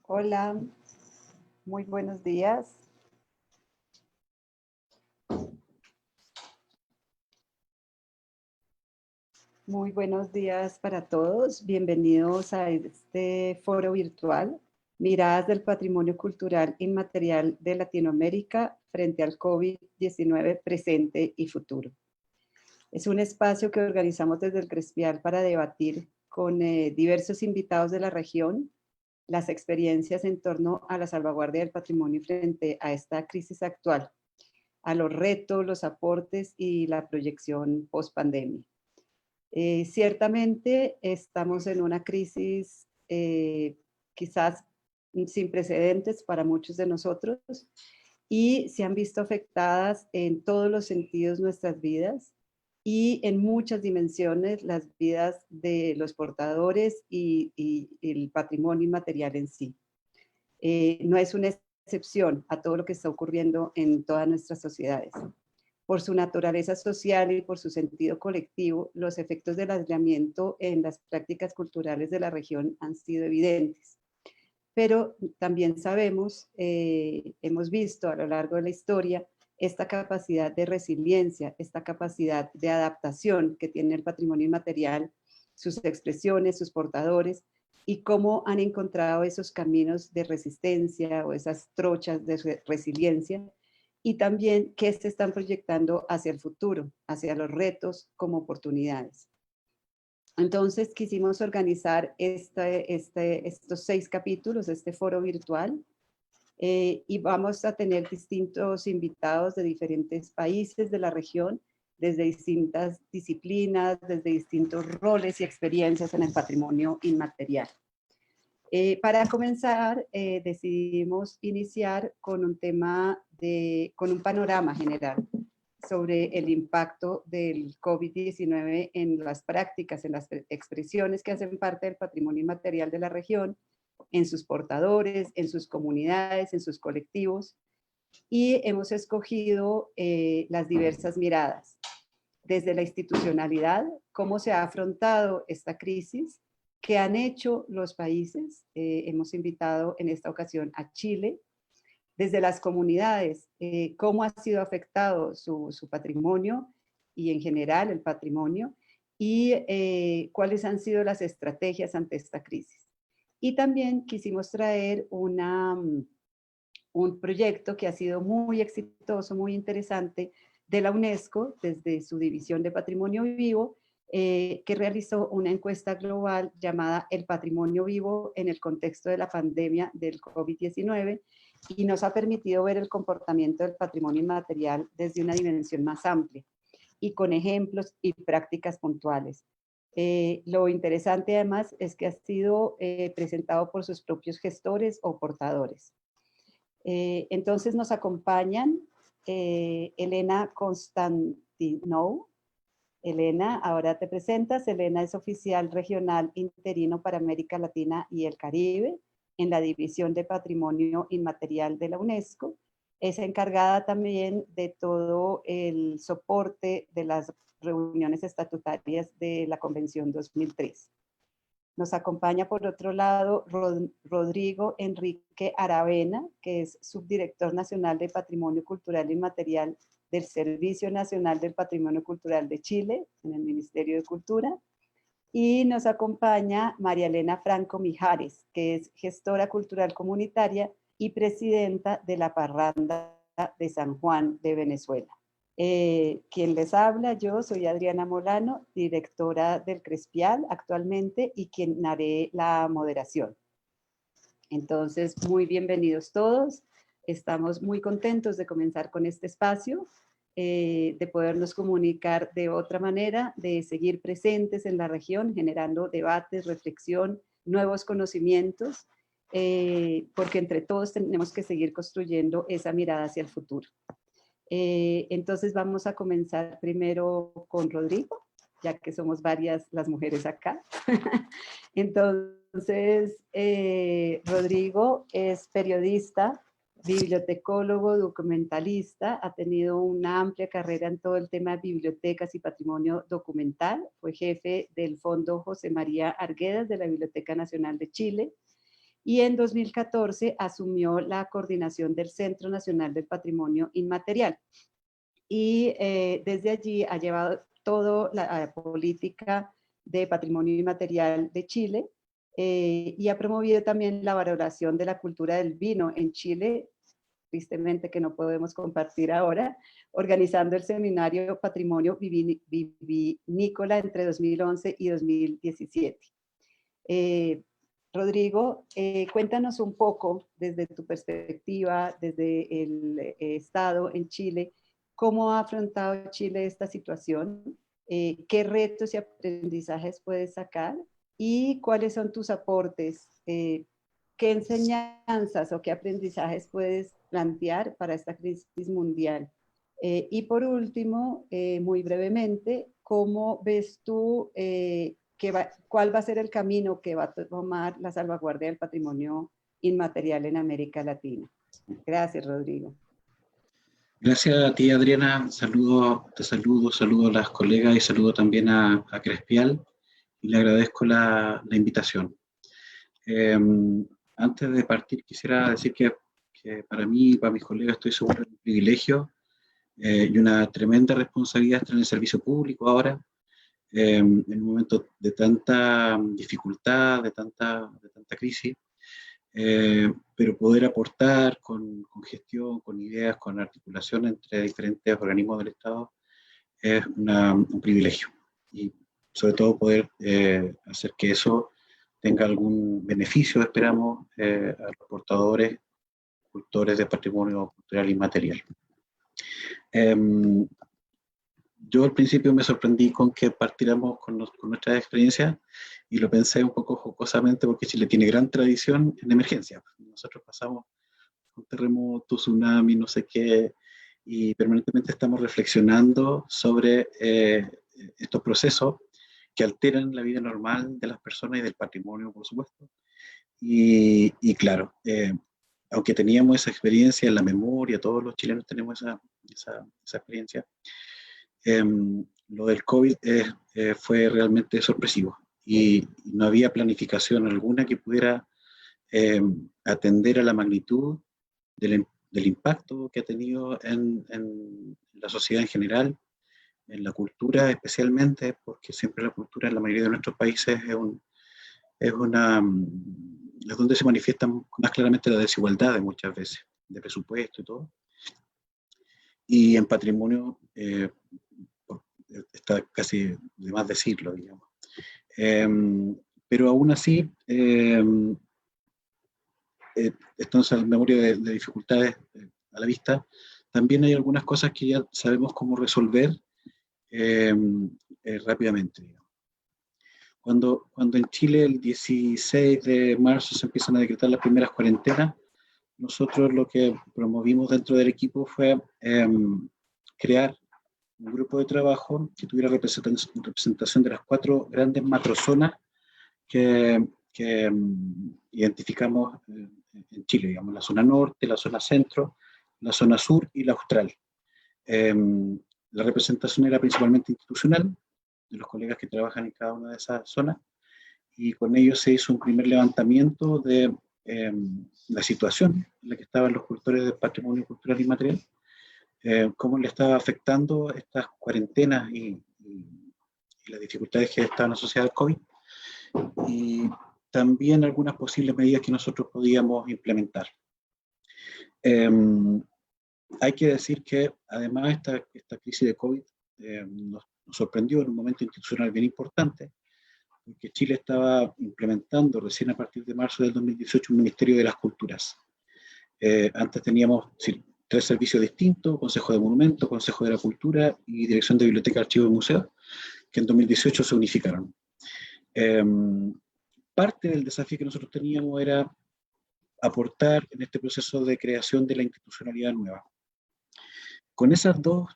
Hola, muy buenos días. Muy buenos días para todos. Bienvenidos a este foro virtual, Miradas del Patrimonio Cultural Inmaterial de Latinoamérica frente al COVID-19 presente y futuro. Es un espacio que organizamos desde el Crespial para debatir con diversos invitados de la región las experiencias en torno a la salvaguardia del patrimonio frente a esta crisis actual, a los retos, los aportes y la proyección post-pandemia. Ciertamente estamos en una crisis quizás sin precedentes para muchos de nosotros y se han visto afectadas en todos los sentidos nuestras vidas y en muchas dimensiones las vidas de los portadores y el patrimonio inmaterial en sí. No es una excepción a todo lo que está ocurriendo en todas nuestras sociedades. Por su naturaleza social y por su sentido colectivo, los efectos del aislamiento en las prácticas culturales de la región han sido evidentes. Pero también sabemos, hemos visto a lo largo de la historia, esta capacidad de resiliencia, esta capacidad de adaptación que tiene el patrimonio inmaterial, sus expresiones, sus portadores, y cómo han encontrado esos caminos de resistencia o esas trochas de resiliencia, y también qué se están proyectando hacia el futuro, hacia los retos como oportunidades. Entonces quisimos organizar estos 6 capítulos, este foro virtual, y vamos a tener distintos invitados de diferentes países de la región, desde distintas disciplinas, desde distintos roles y experiencias en el patrimonio inmaterial. Para comenzar, decidimos iniciar con un tema, con un panorama general sobre el impacto del COVID-19 en las prácticas, en las expresiones que hacen parte del patrimonio inmaterial de la región, en sus portadores, en sus comunidades, en sus colectivos. Y hemos escogido las diversas miradas, desde la institucionalidad, cómo se ha afrontado esta crisis, qué han hecho los países. Hemos invitado en esta ocasión a Chile, desde las comunidades, cómo ha sido afectado su patrimonio y en general el patrimonio, y cuáles han sido las estrategias ante esta crisis. Y también quisimos traer un proyecto que ha sido muy exitoso, muy interesante, de la UNESCO, desde su División de Patrimonio Vivo, que realizó una encuesta global llamada El Patrimonio Vivo en el contexto de la pandemia del COVID-19, y nos ha permitido ver el comportamiento del patrimonio inmaterial desde una dimensión más amplia y con ejemplos y prácticas puntuales. Lo interesante además es que ha sido presentado por sus propios gestores o portadores. Entonces nos acompañan Elena Constantinou. Elena, ahora te presentas. Elena es oficial regional interino para América Latina y el Caribe en la División de Patrimonio Inmaterial de la UNESCO. Es encargada también de todo el soporte de las reuniones estatutarias de la Convención 2003. Nos acompaña por otro lado Rodrigo Enrique Aravena, que es subdirector nacional de Patrimonio Cultural Inmaterial del Servicio Nacional del Patrimonio Cultural de Chile, en el Ministerio de Cultura. Y nos acompaña María Elena Franco Mijares, que es gestora cultural comunitaria y presidenta de la Parranda de San Juan de Venezuela. Quien les habla, yo soy Adriana Molano, directora del Crespial actualmente y quien haré la moderación. Entonces, muy bienvenidos todos. Estamos muy contentos de comenzar con este espacio, de podernos comunicar de otra manera, de seguir presentes en la región, generando debates, reflexión, nuevos conocimientos, porque entre todos tenemos que seguir construyendo esa mirada hacia el futuro. Entonces vamos a comenzar primero con Rodrigo, ya que somos varias las mujeres acá. Entonces, Rodrigo es periodista, bibliotecólogo, documentalista, ha tenido una amplia carrera en todo el tema de bibliotecas y patrimonio documental, fue jefe del Fondo José María Arguedas de la Biblioteca Nacional de Chile, y en 2014 asumió la coordinación del Centro Nacional del Patrimonio Inmaterial. Y desde allí ha llevado toda la política de patrimonio inmaterial de Chile y ha promovido también la valoración de la cultura del vino en Chile, tristemente que no podemos compartir ahora, organizando el seminario Patrimonio Vinícola entre 2011 y 2017. Rodrigo, cuéntanos un poco desde tu perspectiva, desde el Estado en Chile, cómo ha afrontado Chile esta situación, qué retos y aprendizajes puedes sacar y cuáles son tus aportes, qué enseñanzas o qué aprendizajes puedes plantear para esta crisis mundial. Y por último, muy brevemente, ¿cómo ves tú cuál va a ser el camino que va a tomar la salvaguardia del patrimonio inmaterial en América Latina? Gracias, Rodrigo. Gracias a ti, Adriana. Saludo a las colegas y saludo también a Crespial y le agradezco la invitación. Antes de partir, quisiera decir que para mí y para mis colegas estoy seguro de un privilegio y una tremenda responsabilidad estar en el servicio público ahora, en un momento de tanta dificultad, de tanta crisis, pero poder aportar con gestión, con ideas, con articulación entre diferentes organismos del Estado es un privilegio. Y sobre todo poder hacer que eso tenga algún beneficio, esperamos, a los portadores, cultores de patrimonio cultural inmaterial. Yo al principio me sorprendí con que partiéramos con nuestras experiencias y lo pensé un poco jocosamente porque Chile tiene gran tradición en emergencia. Nosotros pasamos un terremoto, tsunami, no sé qué, y permanentemente estamos reflexionando sobre estos procesos que alteran la vida normal de las personas y del patrimonio, por supuesto. Y claro, aunque teníamos esa experiencia en la memoria, todos los chilenos tenemos esa experiencia, lo del COVID fue realmente sorpresivo y no había planificación alguna que pudiera atender a la magnitud del impacto que ha tenido en la sociedad en general, en la cultura especialmente, porque siempre la cultura en la mayoría de nuestros países es donde se manifiestan más claramente las desigualdades muchas veces, de presupuesto y todo. Y en patrimonio está casi de más decirlo, digamos. Pero aún así, entonces en memoria de dificultades a la vista, también hay algunas cosas que ya sabemos cómo resolver rápidamente, digamos. Cuando en Chile el 16 de marzo se empiezan a decretar las primeras cuarentenas, nosotros lo que promovimos dentro del equipo fue crear un grupo de trabajo que tuviera representación de las 4 grandes macrozonas que identificamos en Chile, digamos, la zona norte, la zona centro, la zona sur y la austral. La representación era principalmente institucional, de los colegas que trabajan en cada una de esas zonas, y con ellos se hizo un primer levantamiento de la situación en la que estaban los cultores del patrimonio cultural inmaterial, cómo le estaba afectando estas cuarentenas y las dificultades que estaban asociadas al COVID, y también algunas posibles medidas que nosotros podíamos implementar. Hay que decir que además esta crisis de COVID nos sorprendió en un momento institucional bien importante, porque Chile estaba implementando recién a partir de marzo del 2018 un Ministerio de las Culturas. Antes teníamos 3 servicios distintos: Consejo de Monumentos, Consejo de la Cultura y Dirección de Biblioteca, Archivos y Museos, que en 2018 se unificaron. Parte del desafío que nosotros teníamos era aportar en este proceso de creación de la institucionalidad nueva. Con esas 2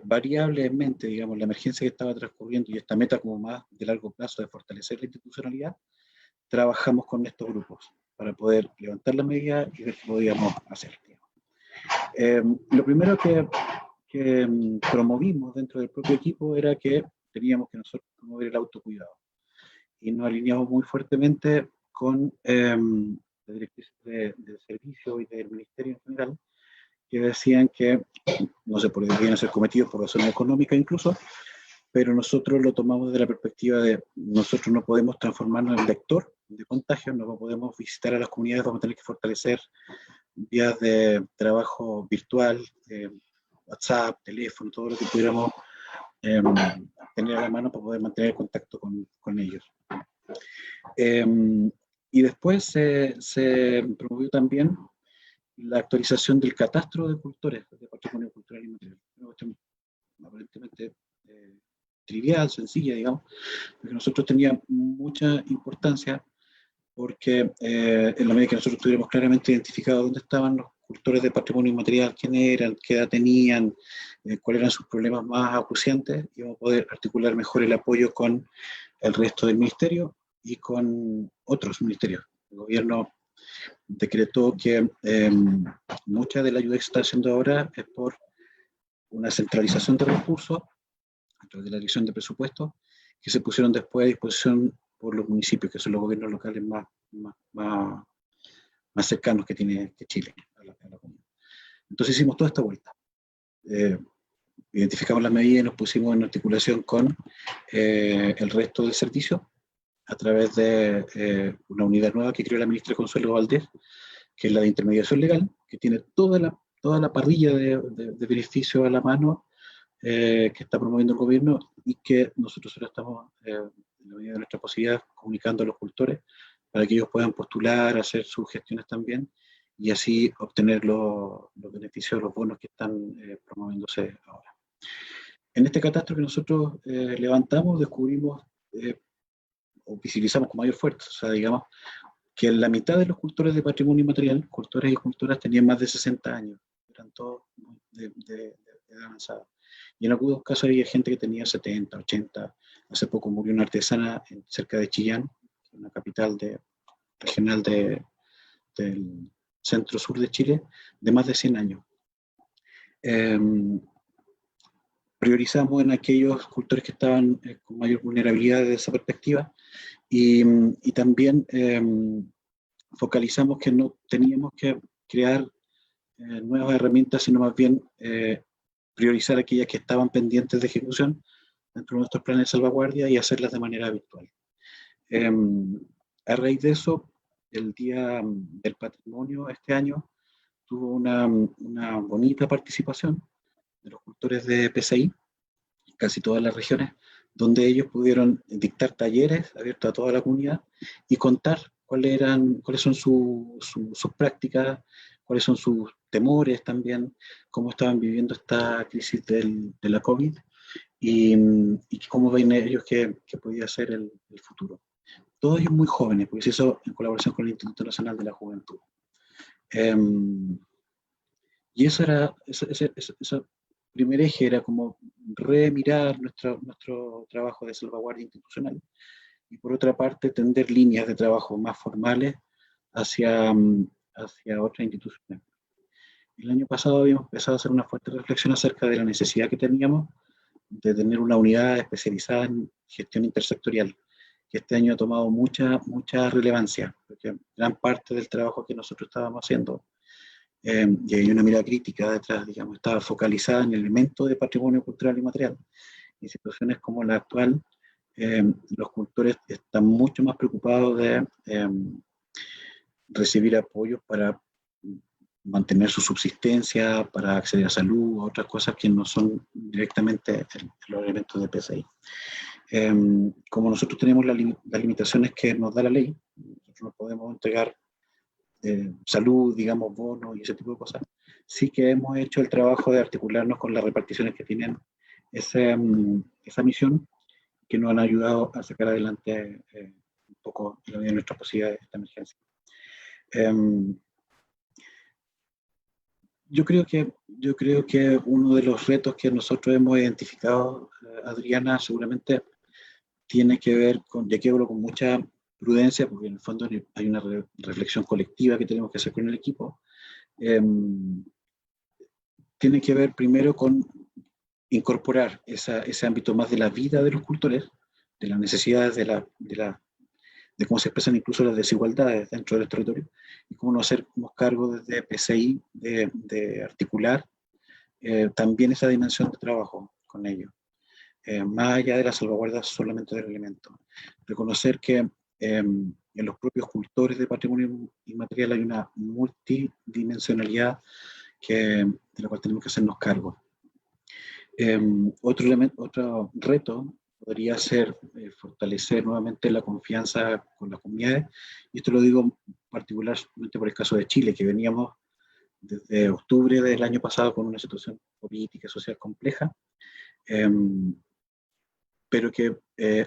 variables en mente, digamos, la emergencia que estaba transcurriendo y esta meta como más de largo plazo de fortalecer la institucionalidad, trabajamos con estos grupos para poder levantar la medida y ver qué podíamos hacer. Lo primero que promovimos dentro del propio equipo era que teníamos que nosotros promover el autocuidado. Y nos alineamos muy fuertemente con la directriz del servicio y del ministerio en general, que decían que no se podían ser cometidos por razones económicas incluso, pero nosotros lo tomamos desde la perspectiva de nosotros no podemos transformarnos en vector de contagio, no podemos visitar a las comunidades, vamos a tener que fortalecer vías de trabajo virtual, WhatsApp, teléfono, todo lo que pudiéramos tener a la mano para poder mantener contacto con ellos. Y después se promovió también la actualización del catastro de cultores, de patrimonio cultural y material. Una cuestión aparentemente trivial, sencilla, digamos, porque nosotros teníamos mucha importancia porque en la medida que nosotros tuviéramos claramente identificado dónde estaban los cultores de patrimonio inmaterial, quién eran, qué edad tenían, cuáles eran sus problemas más acuciantes, íbamos a poder articular mejor el apoyo con el resto del ministerio y con otros ministerios. El gobierno decretó que mucha de la ayuda que se está haciendo ahora es por una centralización de recursos a través de la dirección de presupuestos que se pusieron después a disposición por los municipios, que son los gobiernos locales más cercanos que tiene Chile a la comunidad. Entonces hicimos toda esta vuelta. Identificamos las medidas y nos pusimos en articulación con el resto del servicio a través de una unidad nueva que creó la ministra Consuelo Valdés, que es la de intermediación legal, que tiene toda la parrilla de beneficios a la mano que está promoviendo el gobierno y que nosotros ahora estamos, en la medida de nuestras posibilidades, comunicando a los cultores para que ellos puedan postular, hacer sus gestiones también y así obtener los beneficios, los bonos que están promoviéndose ahora. En este catastro que nosotros levantamos, descubrimos o visibilizamos con mayor fuerza, o sea, digamos, que la mitad de los cultores de patrimonio inmaterial, cultores y cultoras, tenían más de 60 años, eran todos de edad avanzada. Y en algunos casos había gente que tenía 70, 80. Hace poco murió una artesana cerca de Chillán, una capital regional del centro-sur de Chile, de más de 100 años. Priorizamos en aquellos cultores que estaban con mayor vulnerabilidad desde esa perspectiva y también focalizamos que no teníamos que crear nuevas herramientas, sino más bien priorizar aquellas que estaban pendientes de ejecución dentro de nuestros planes de salvaguardia y hacerlas de manera virtual. A raíz de eso, el Día del Patrimonio este año tuvo una bonita participación de los cultores de PCI, casi todas las regiones, donde ellos pudieron dictar talleres abiertos a toda la comunidad y contar cuáles son sus prácticas, cuáles son sus temores también, cómo estaban viviendo esta crisis de la COVID y cómo ven ellos que podía ser el futuro. Todos ellos muy jóvenes, porque se hizo en colaboración con el Instituto Nacional de la Juventud. Y eso era, ese primer eje era como remirar nuestro trabajo de salvaguardia institucional y por otra parte tender líneas de trabajo más formales hacia otras instituciones. El año pasado habíamos empezado a hacer una fuerte reflexión acerca de la necesidad que teníamos de tener una unidad especializada en gestión intersectorial, que este año ha tomado mucha relevancia, porque gran parte del trabajo que nosotros estábamos haciendo, y hay una mirada crítica detrás, digamos, estaba focalizada en elementos de patrimonio cultural y material. En situaciones como la actual, los cultores están mucho más preocupados de recibir apoyos para mantener su subsistencia, para acceder a salud, a otras cosas que no son directamente los elementos de PCI. Como nosotros tenemos las limitaciones que nos da la ley, nosotros no podemos entregar salud, digamos, bonos y ese tipo de cosas, sí que hemos hecho el trabajo de articularnos con las reparticiones que tienen esa misión, que nos han ayudado a sacar adelante un poco en la medida de nuestras posibilidades de esta emergencia. Yo creo que uno de los retos que nosotros hemos identificado, Adriana, seguramente tiene que ver con, ya que hablo con mucha prudencia, porque en el fondo hay una reflexión colectiva que tenemos que hacer con el equipo, tiene que ver primero con incorporar ese ámbito más de la vida de los cultores, de las necesidades de de cómo se expresan incluso las desigualdades dentro del territorio, y cómo nos hacemos cargo desde PCI de articular también esa dimensión de trabajo con ellos, más allá de la salvaguarda solamente del elemento. Reconocer que en los propios cultores de patrimonio inmaterial hay una multidimensionalidad de la cual tenemos que hacernos cargo. Otro reto podría ser fortalecer nuevamente la confianza con las comunidades, y esto lo digo particularmente por el caso de Chile, que veníamos desde octubre del año pasado con una situación política y social compleja, pero que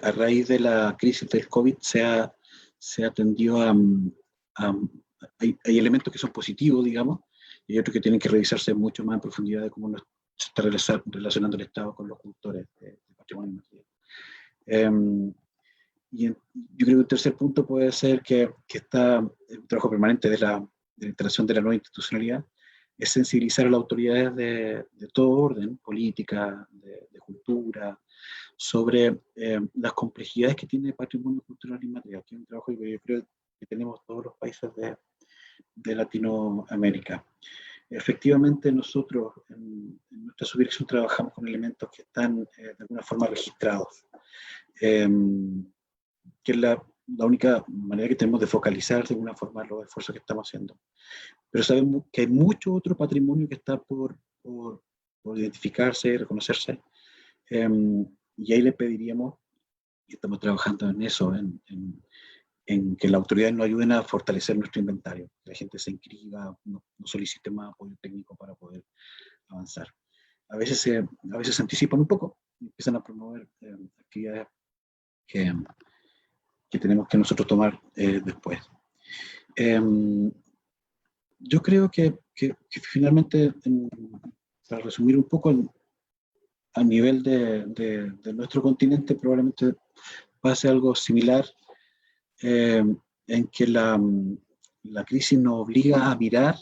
a raíz de la crisis del COVID se atendió hay elementos que son positivos, digamos, y otros que tienen que revisarse mucho más en profundidad de cómo se está relacionando el Estado con los cultores de patrimonio material. Yo creo que un tercer punto puede ser que está el trabajo permanente de la instalación de la nueva institucionalidad, es sensibilizar a las autoridades de todo orden, política, de cultura, sobre las complejidades que tiene el patrimonio cultural inmaterial, que es un trabajo que yo creo que tenemos todos los países de Latinoamérica. Efectivamente, nosotros en nuestra subdirección trabajamos con elementos que están de alguna forma registrados, que es la única manera que tenemos de focalizar de alguna forma los esfuerzos que estamos haciendo. Pero sabemos que hay mucho otro patrimonio que está por identificarse, reconocerse, y ahí le pediríamos, y estamos trabajando en eso, en que las autoridades nos ayuden a fortalecer nuestro inventario, que la gente se inscriba, no solicite más apoyo técnico para poder avanzar. A veces se anticipan un poco y empiezan a promover actividades que tenemos que nosotros tomar después. Yo creo que finalmente, para resumir un poco, a nivel de nuestro continente probablemente pase algo similar, en que la crisis nos obliga a mirar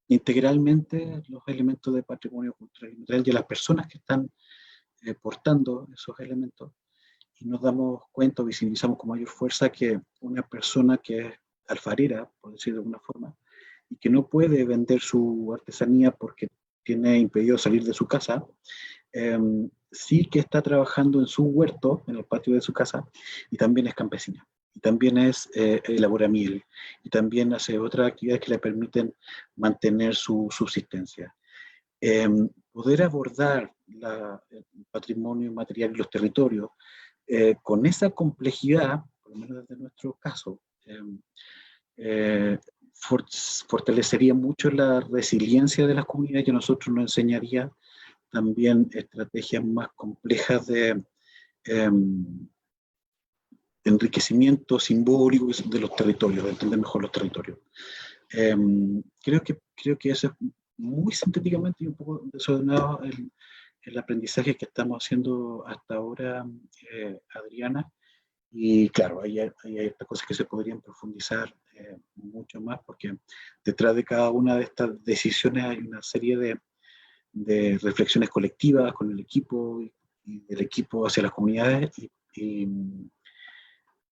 integralmente los elementos de patrimonio cultural y material y a las personas que están portando esos elementos, y nos damos cuenta o visibilizamos con mayor fuerza que una persona que es alfarera, por decir de alguna forma, y que no puede vender su artesanía porque tiene impedido salir de su casa, sí que está trabajando en su huerto, en el patio de su casa, y también es campesina, y también elabora miel, y también hace otras actividades que le permiten mantener su subsistencia. Poder abordar el patrimonio inmaterial y los territorios con esa complejidad, por lo menos desde nuestro caso, fortalecería mucho la resiliencia de las comunidades, y a nosotros nos enseñaría también estrategias más complejas de enriquecimiento simbólico de los territorios, de entender mejor los territorios. Creo que eso es muy sintéticamente y un poco desordenado el aprendizaje que estamos haciendo hasta ahora, Adriana. Y claro, hay estas cosas que se podrían profundizar mucho más, porque detrás de cada una de estas decisiones hay una serie de reflexiones colectivas con el equipo y del equipo hacia las comunidades,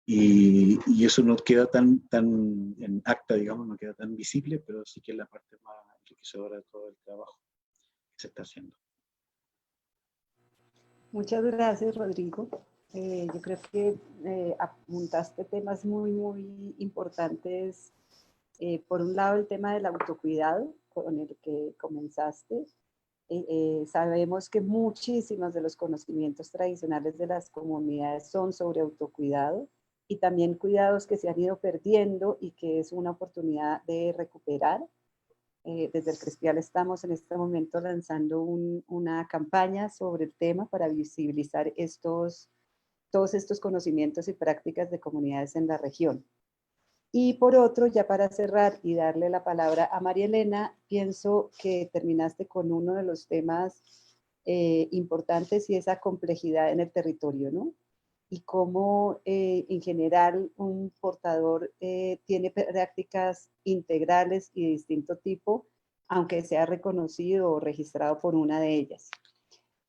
y eso no queda tan en acta, digamos, no queda tan visible, pero sí que es la parte más enriquecedora de todo el trabajo que se está haciendo. Muchas gracias, Rodrigo. Yo creo que apuntaste temas muy, muy importantes. Por un lado, el tema del autocuidado, con el que comenzaste. Sabemos que muchísimos de los conocimientos tradicionales de las comunidades son sobre autocuidado, y también cuidados que se han ido perdiendo y que es una oportunidad de recuperar. Desde el Crespial estamos en este momento lanzando una campaña sobre el tema para visibilizar todos estos conocimientos y prácticas de comunidades en la región. Y por otro, ya para cerrar y darle la palabra a María Elena, pienso que terminaste con uno de los temas importantes, y esa complejidad en el territorio, ¿no? Y cómo en general un portador tiene prácticas integrales y de distinto tipo, aunque sea reconocido o registrado por una de ellas.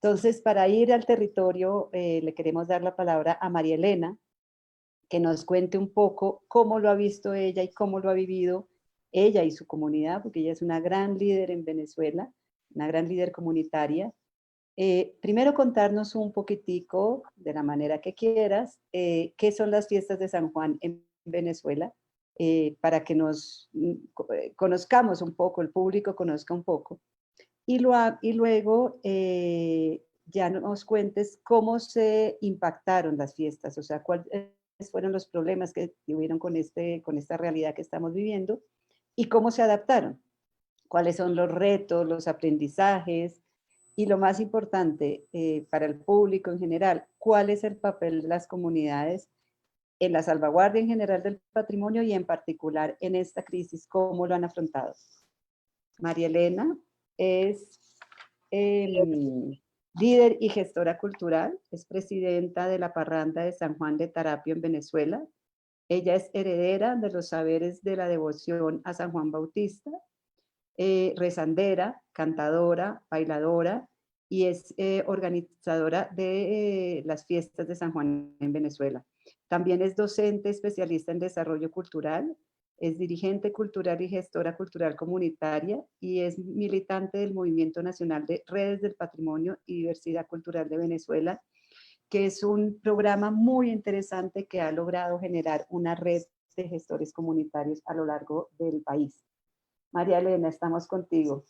Entonces, para ir al territorio, le queremos dar la palabra a María Elena, que nos cuente un poco cómo lo ha visto ella y cómo lo ha vivido ella y su comunidad, porque ella es una gran líder en Venezuela, una gran líder comunitaria. Primero contarnos un poquitico, de la manera que quieras, qué son las fiestas de San Juan en Venezuela, para que nos conozcamos un poco, el público conozca un poco. Y luego ya nos cuentes cómo se impactaron las fiestas, o sea, cuáles fueron los problemas que tuvieron con esta realidad que estamos viviendo y cómo se adaptaron, cuáles son los retos, los aprendizajes y lo más importante para el público en general, cuál es el papel de las comunidades en la salvaguardia en general del patrimonio y en particular en esta crisis, cómo lo han afrontado. María Elena es líder y gestora cultural, es presidenta de la Parranda de San Juan de Tarapio en Venezuela. Ella es heredera de los saberes de la devoción a San Juan Bautista, rezandera, cantadora, bailadora y es organizadora de las fiestas de San Juan en Venezuela. También es docente especialista en desarrollo cultural, es dirigente cultural y gestora cultural comunitaria y es militante del Movimiento Nacional de Redes del Patrimonio y Diversidad Cultural de Venezuela, que es un programa muy interesante que ha logrado generar una red de gestores comunitarios a lo largo del país. María Elena, estamos contigo.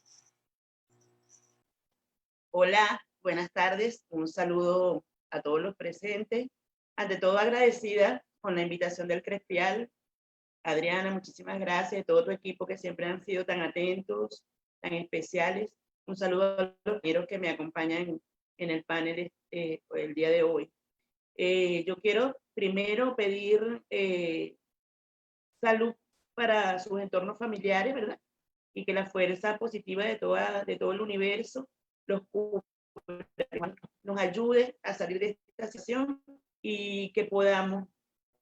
Hola, buenas tardes. Un saludo a todos los presentes. Ante todo, agradecida con la invitación del Crespial. Adriana, muchísimas gracias. Todo tu equipo que siempre han sido tan atentos, tan especiales. Un saludo a los compañeros que me acompañan en el panel el día de hoy. Yo quiero primero pedir salud para sus entornos familiares, ¿verdad? Y que la fuerza positiva de todo el universo nos ayude a salir de esta situación y que podamos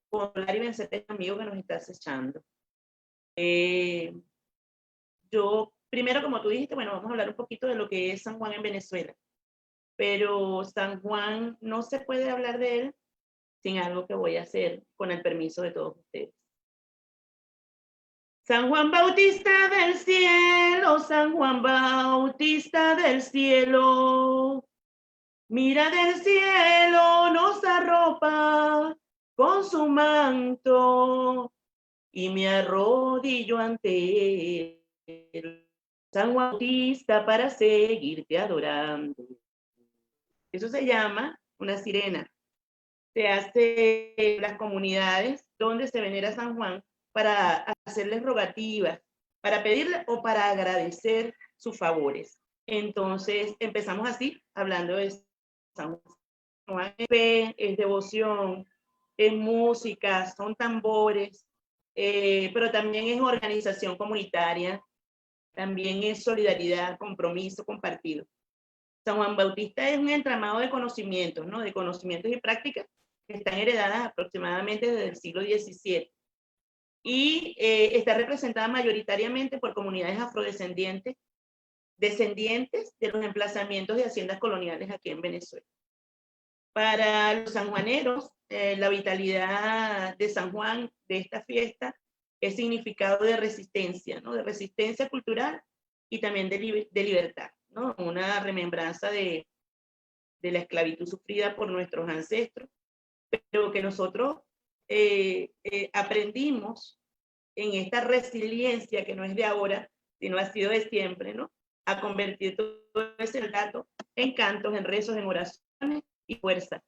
controlar y vencer este amigo que nos está acechando. Yo, primero, como tú dijiste, bueno, vamos a hablar un poquito de lo que es San Juan en Venezuela. Pero San Juan no se puede hablar de él sin algo que voy a hacer con el permiso de todos ustedes. San Juan Bautista del cielo, San Juan Bautista del cielo, mira del cielo, nos arropa con su manto y me arrodillo ante él, San Juan Bautista, para seguirte adorando. Eso se llama una sirena. Se hace en las comunidades donde se venera a San Juan para hacerles rogativas, para pedirle o para agradecer sus favores. Entonces empezamos así, hablando de San Juan. Es devoción, es música, son tambores, pero también es organización comunitaria, también es solidaridad, compromiso compartido. San Juan Bautista es un entramado de conocimientos, ¿no? De conocimientos y prácticas que están heredadas aproximadamente desde el siglo XVII. Y está representada mayoritariamente por comunidades afrodescendientes, descendientes de los emplazamientos de haciendas coloniales aquí en Venezuela. Para los sanjuaneros, la vitalidad de San Juan, de esta fiesta, es significado de resistencia, ¿no? De resistencia cultural y también de libertad, ¿no? Una remembranza de la esclavitud sufrida por nuestros ancestros, pero que nosotros aprendimos en esta resiliencia que no es de ahora, sino ha sido de siempre, ¿no? A convertir todo ese relato en cantos, en rezos, en oraciones y fuerza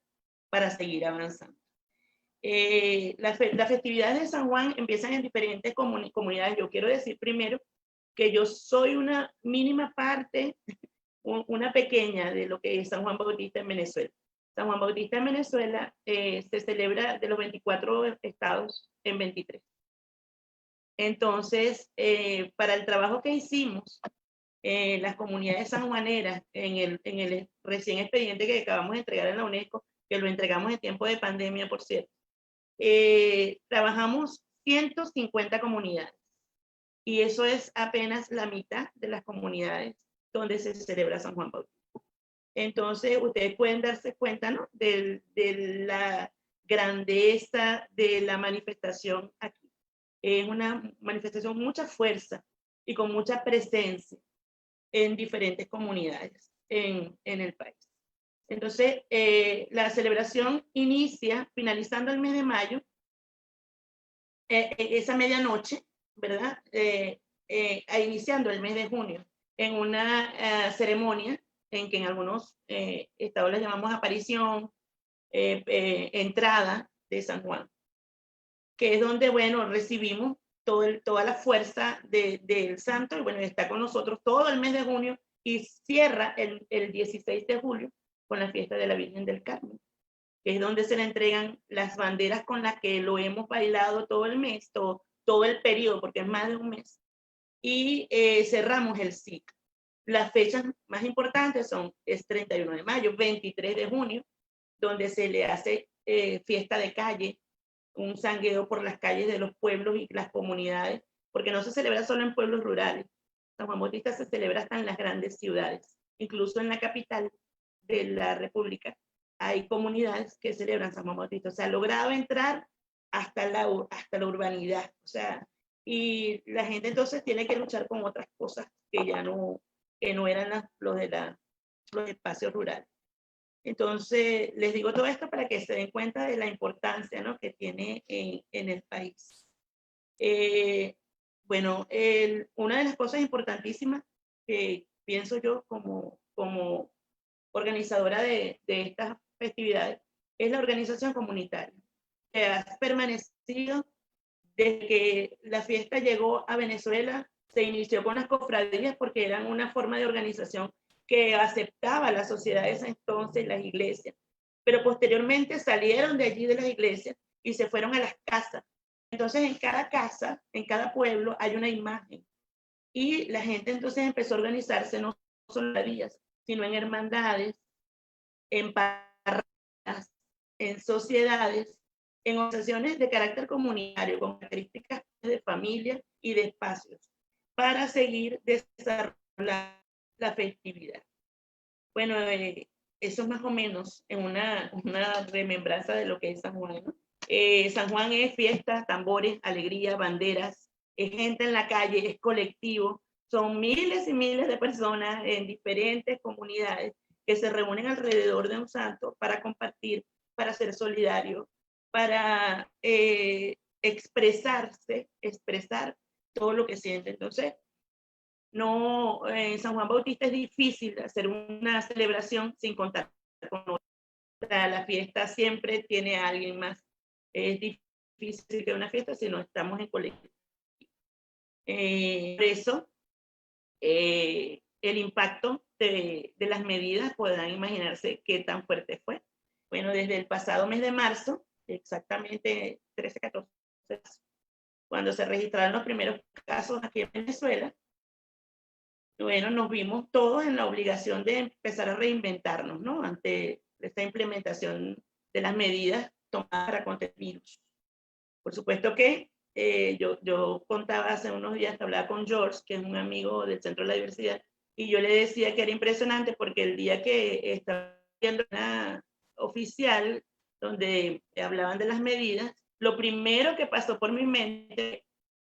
para seguir avanzando. Las festividades de San Juan empiezan en diferentes comunidades. Yo quiero decir primero que yo soy una mínima parte, una pequeña de lo que es San Juan Bautista en Venezuela. San Juan Bautista en Venezuela se celebra de los 24 estados en 23. Entonces, para el trabajo que hicimos, las comunidades sanjuaneras, en el recién expediente que acabamos de entregar en la UNESCO, que lo entregamos en tiempo de pandemia, por cierto, trabajamos 150 comunidades. Y eso es apenas la mitad de las comunidades donde se celebra San Juan Bautista. Entonces, ustedes pueden darse cuenta, ¿no? de grandeza de la manifestación aquí. Es una manifestación con mucha fuerza y con mucha presencia en diferentes comunidades en el país. Entonces, la celebración inicia finalizando el mes de mayo, esa medianoche, ¿verdad? Iniciando el mes de junio, en una ceremonia en que en algunos estados la llamamos aparición, entrada de San Juan, que es donde, bueno, recibimos toda la fuerza del santo, y bueno, está con nosotros todo el mes de junio y cierra el 16 de julio con la fiesta de la Virgen del Carmen, que es donde se le entregan las banderas con las que lo hemos bailado todo el mes, todo el periodo, porque es más de un mes, y cerramos el ciclo. Las fechas más importantes es 31 de mayo, 23 de junio, donde se le hace fiesta de calle, un sangueo por las calles de los pueblos y las comunidades, porque no se celebra solo en pueblos rurales. San Juan Bautista se celebra hasta en las grandes ciudades, incluso en la capital de la República hay comunidades que celebran San Juan Bautista. O sea, ha logrado entrar hasta la urbanidad. O sea, y la gente entonces tiene que luchar con otras cosas que ya no eran los espacios rurales. Entonces, les digo todo esto para que se den cuenta de la importancia, ¿no?, que tiene en el país. Bueno, una de las cosas importantísimas que pienso yo como organizadora de estas festividades es la organización comunitaria, que ha permanecido desde que la fiesta llegó a Venezuela. Se inició con las cofradías porque eran una forma de organización que aceptaba la sociedad de ese entonces, las iglesias, pero posteriormente salieron de allí de las iglesias y se fueron a las casas. Entonces en cada casa, en cada pueblo hay una imagen, y la gente entonces empezó a organizarse no solo en días, sino en hermandades, en parroquias, en sociedades, en organizaciones de carácter comunitario, con características de familia y de espacios, para seguir desarrollando la festividad. Bueno, eso es más o menos en una remembranza de lo que es San Juan, ¿no? San Juan es fiesta, tambores, alegría, banderas, es gente en la calle, es colectivo, son miles y miles de personas en diferentes comunidades que se reúnen alrededor de un santo para compartir, para ser solidarios, para expresar todo lo que sienten. Entonces, no, en San Juan Bautista es difícil hacer una celebración sin contar con otra. La fiesta siempre tiene a alguien más. Es difícil que una fiesta si no estamos en colectivo. Por eso, el impacto de las medidas, podrán imaginarse qué tan fuerte fue. Bueno, desde el pasado mes de marzo, exactamente 13, 14, cuando se registraron los primeros casos aquí en Venezuela, bueno, nos vimos todos en la obligación de empezar a reinventarnos, ¿no?, ante esta implementación de las medidas tomadas para contener el virus. Por supuesto que yo contaba hace unos días que hablaba con George, que es un amigo del Centro de la Diversidad, y yo le decía que era impresionante porque el día que estaba viendo una oficial donde hablaban de las medidas, lo primero que pasó por mi mente,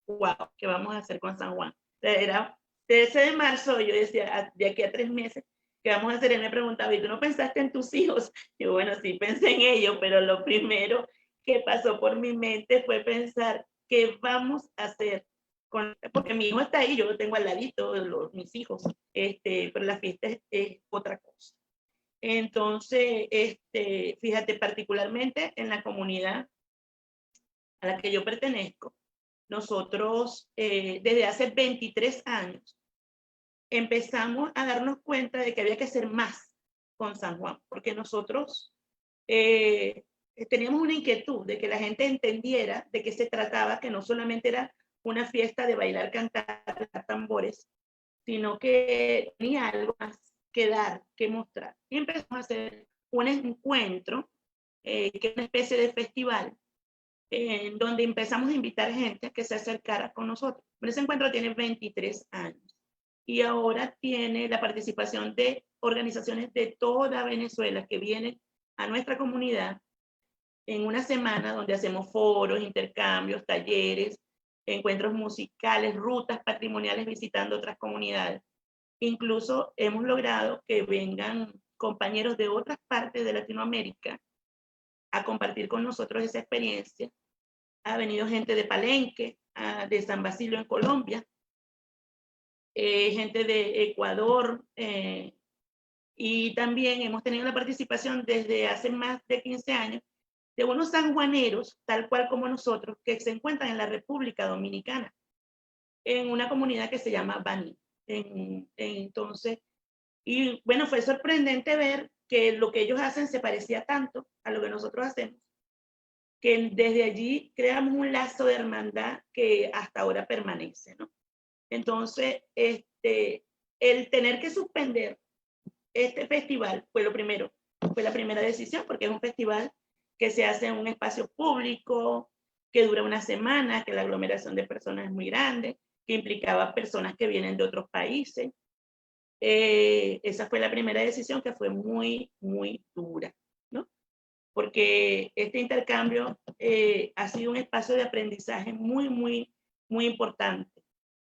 wow, ¿qué vamos a hacer con San Juan? O sea, era 13 de marzo, yo decía, de aquí a 3 meses, ¿qué vamos a hacer? Él me preguntaba, ¿y tú no pensaste en tus hijos? Yo, bueno, sí pensé en ellos, pero lo primero que pasó por mi mente fue pensar, ¿qué vamos a hacer? Porque mi hijo está ahí, yo lo tengo al ladito, mis hijos, pero la fiesta es otra cosa. Entonces, fíjate, particularmente en la comunidad a la que yo pertenezco, nosotros desde hace 23 años empezamos a darnos cuenta de que había que hacer más con San Juan, porque nosotros teníamos una inquietud de que la gente entendiera de qué se trataba, que no solamente era una fiesta de bailar, cantar, tambores, sino que tenía algo más que dar, que mostrar. Y empezamos a hacer un encuentro, que es una especie de festival, en donde empezamos a invitar gente a que se acercara con nosotros. Ese encuentro tiene 23 años y ahora tiene la participación de organizaciones de toda Venezuela que vienen a nuestra comunidad en una semana donde hacemos foros, intercambios, talleres, encuentros musicales, rutas patrimoniales visitando otras comunidades. Incluso hemos logrado que vengan compañeros de otras partes de Latinoamérica a compartir con nosotros esa experiencia. Ha venido gente de Palenque, de San Basilio en Colombia, gente de Ecuador, y también hemos tenido la participación desde hace más de 15 años de unos sanjuaneros, tal cual como nosotros, que se encuentran en la República Dominicana, en una comunidad que se llama Baní. Entonces, y bueno, fue sorprendente ver que lo que ellos hacen se parecía tanto a lo que nosotros hacemos, que desde allí creamos un lazo de hermandad que hasta ahora permanece, ¿no? Entonces, el tener que suspender este festival fue lo primero, fue la primera decisión, porque es un festival que se hace en un espacio público, que dura una semana, que la aglomeración de personas es muy grande, que implicaba personas que vienen de otros países. Esa fue la primera decisión, que fue muy, muy dura, ¿no? Porque este intercambio ha sido un espacio de aprendizaje muy, muy, muy importante.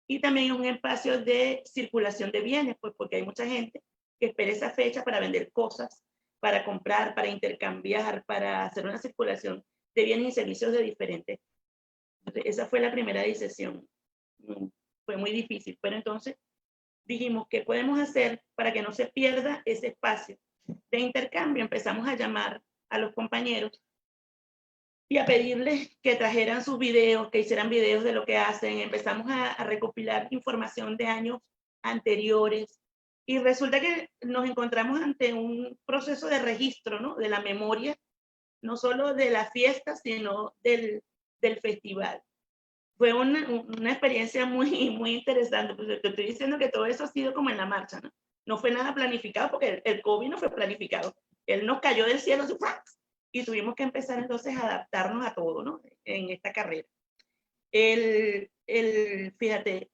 Y también un espacio de circulación de bienes, pues porque hay mucha gente que espera esa fecha para vender cosas, para comprar, para intercambiar, para hacer una circulación de bienes y servicios de diferentes. Entonces, esa fue la primera decisión. Fue muy difícil, pero entonces dijimos, ¿qué podemos hacer para que no se pierda ese espacio de intercambio? Empezamos a llamar a los compañeros y a pedirles que trajeran sus videos, que hicieran videos de lo que hacen. Empezamos a recopilar información de años anteriores y resulta que nos encontramos ante un proceso de registro, ¿no? De la memoria, no solo de la fiesta, sino del festival. Fue una experiencia muy, muy interesante, pues te estoy diciendo que todo eso ha sido como en la marcha, ¿no? No fue nada planificado, porque el COVID no fue planificado. Él nos cayó del cielo y tuvimos que empezar entonces a adaptarnos a todo, ¿no? En esta carrera. Fíjate,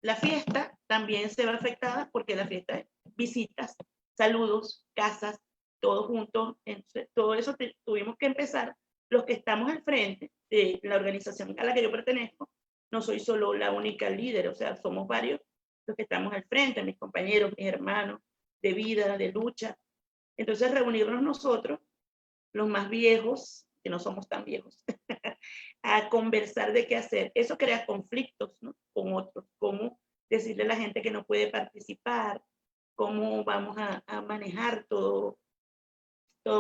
la fiesta también se ve afectada porque la fiesta es visitas, saludos, casas, todos juntos. Entonces, todo eso tuvimos que empezar. Los que estamos al frente de la organización a la que yo pertenezco, no soy solo la única líder, o sea, somos varios los que estamos al frente, mis compañeros, mis hermanos de vida, de lucha. Entonces, reunirnos nosotros, los más viejos, que no somos tan viejos, a conversar de qué hacer. Eso crea conflictos, ¿no? Con otros, cómo decirle a la gente que no puede participar, cómo vamos a manejar toda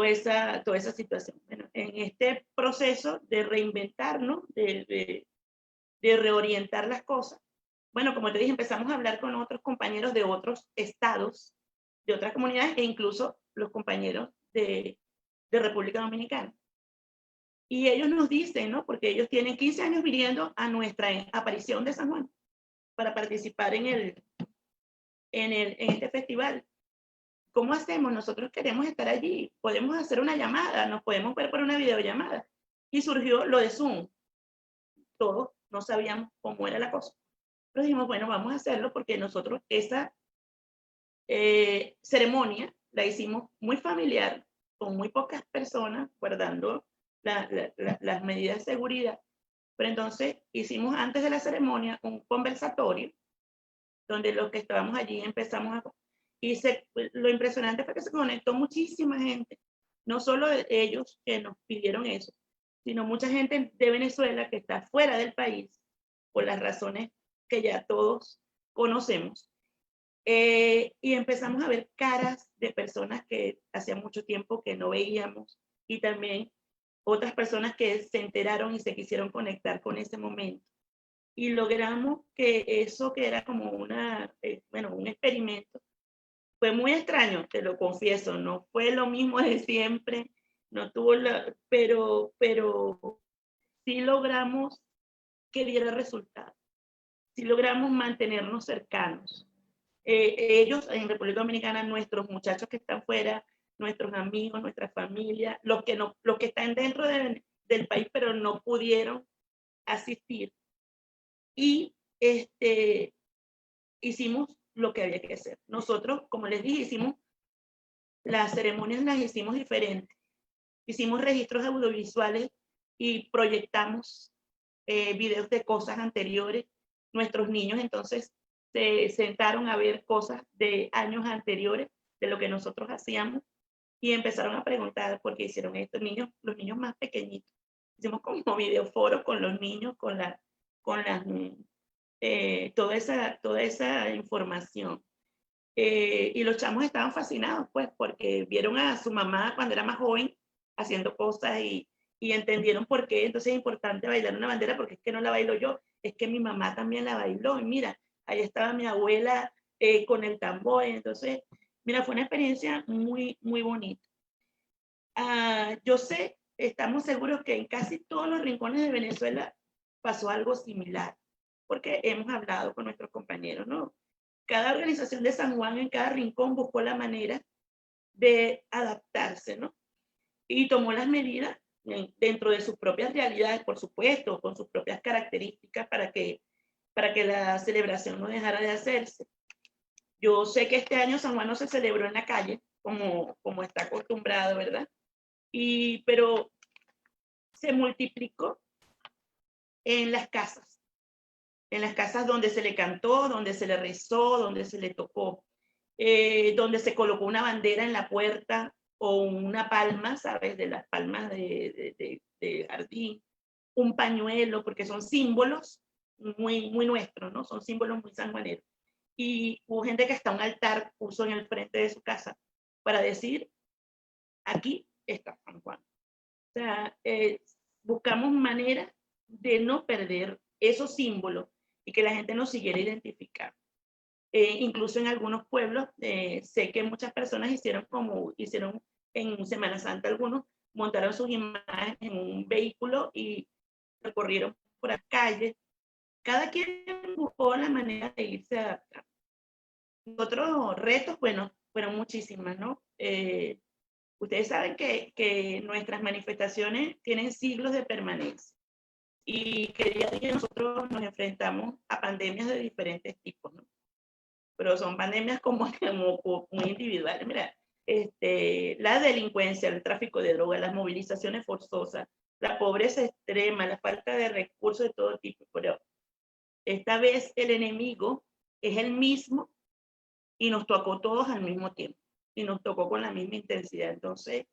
esa situación. Bueno, en este proceso de reinventar, ¿no? De reorientar las cosas, bueno, como te dije, empezamos a hablar con otros compañeros de otros estados, de otras comunidades, e incluso los compañeros de República Dominicana. Y ellos nos dicen, ¿no? Porque ellos tienen 15 años viniendo a nuestra aparición de San Juan para participar en este festival. ¿Cómo hacemos? Nosotros queremos estar allí, podemos hacer una llamada, nos podemos ver por una videollamada. Y surgió lo de Zoom. Todos no sabíamos cómo era la cosa. Pero dijimos, bueno, vamos a hacerlo porque nosotros esa ceremonia la hicimos muy familiar, con muy pocas personas, guardando las medidas de seguridad. Pero entonces hicimos antes de la ceremonia un conversatorio donde los que estábamos allí empezamos a... Y lo impresionante fue que se conectó muchísima gente, no solo ellos que nos pidieron eso, sino mucha gente de Venezuela que está fuera del país, por las razones que ya todos conocemos. Y empezamos a ver caras de personas que hacía mucho tiempo que no veíamos, y también otras personas que se enteraron y se quisieron conectar con ese momento. Y logramos que eso, que era como un experimento, fue muy extraño, te lo confieso, no fue lo mismo de siempre, no tuvo pero sí logramos que diera resultados, sí logramos mantenernos cercanos. Ellos en República Dominicana, nuestros muchachos que están fuera, nuestros amigos, nuestra familia, los que están dentro del país pero no pudieron asistir. Y hicimos lo que había que hacer. Nosotros, como les dije, las ceremonias las hicimos diferentes. hicimos registros audiovisuales y proyectamos videos de cosas anteriores. Nuestros niños entonces se sentaron a ver cosas de años anteriores de lo que nosotros hacíamos y empezaron a preguntar por qué hicieron esto. Los niños más pequeñitos. Hicimos como videoforos con los niños, toda esa información. Y los chamos estaban fascinados, pues, porque vieron a su mamá cuando era más joven haciendo cosas y entendieron por qué entonces es importante bailar una bandera, porque es que no la bailo yo, es que mi mamá también la bailó. Y mira, ahí estaba mi abuela con el tambor. Entonces, mira, fue una experiencia muy, muy bonita. Yo sé, estamos seguros que en casi todos los rincones de Venezuela pasó algo similar, porque hemos hablado con nuestros compañeros, ¿no? Cada organización de San Juan en cada rincón buscó la manera de adaptarse, ¿no? Y tomó las medidas dentro de sus propias realidades, por supuesto, con sus propias características para que la celebración no dejara de hacerse. Yo sé que este año San Juan no se celebró en la calle, como está acostumbrado, ¿verdad? Pero se multiplicó en las casas donde se le cantó, donde se le rezó, donde se le tocó, donde se colocó una bandera en la puerta o una palma, ¿sabes? De las palmas de jardín, un pañuelo, porque son símbolos muy, muy nuestros, ¿no? Son símbolos muy sanjuaneros. Y hubo gente que hasta un altar puso en el frente de su casa para decir, aquí está San Juan. O sea, buscamos maneras de no perder esos símbolos y que la gente nos siguiera identificando. Incluso en algunos pueblos, sé que muchas personas hicieron en Semana Santa, algunos montaron sus imágenes en un vehículo y recorrieron por las calles. Cada quien buscó la manera de irse adaptando. Otros retos, bueno, fueron muchísimas, ¿no? Ustedes saben que nuestras manifestaciones tienen siglos de permanencia y que día a día nosotros nos enfrentamos a pandemias de diferentes tipos, ¿no? Pero son pandemias como muy individuales. Mira, la delincuencia, el tráfico de drogas, las movilizaciones forzosas, la pobreza extrema, la falta de recursos de todo tipo. Pero esta vez el enemigo es el mismo y nos tocó todos al mismo tiempo y nos tocó con la misma intensidad. Entonces,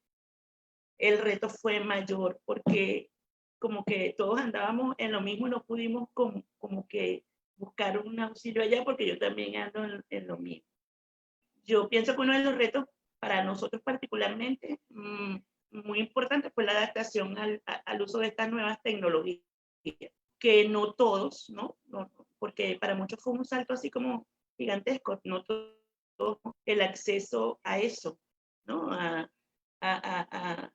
el reto fue mayor porque como que todos andábamos en lo mismo y no pudimos como que buscar un auxilio allá, porque yo también ando en lo mismo. Yo pienso que uno de los retos para nosotros particularmente muy importante fue la adaptación al uso de estas nuevas tecnologías, que no todos, ¿no? Porque para muchos fue un salto así como gigantesco, no todos el acceso a eso, ¿no? A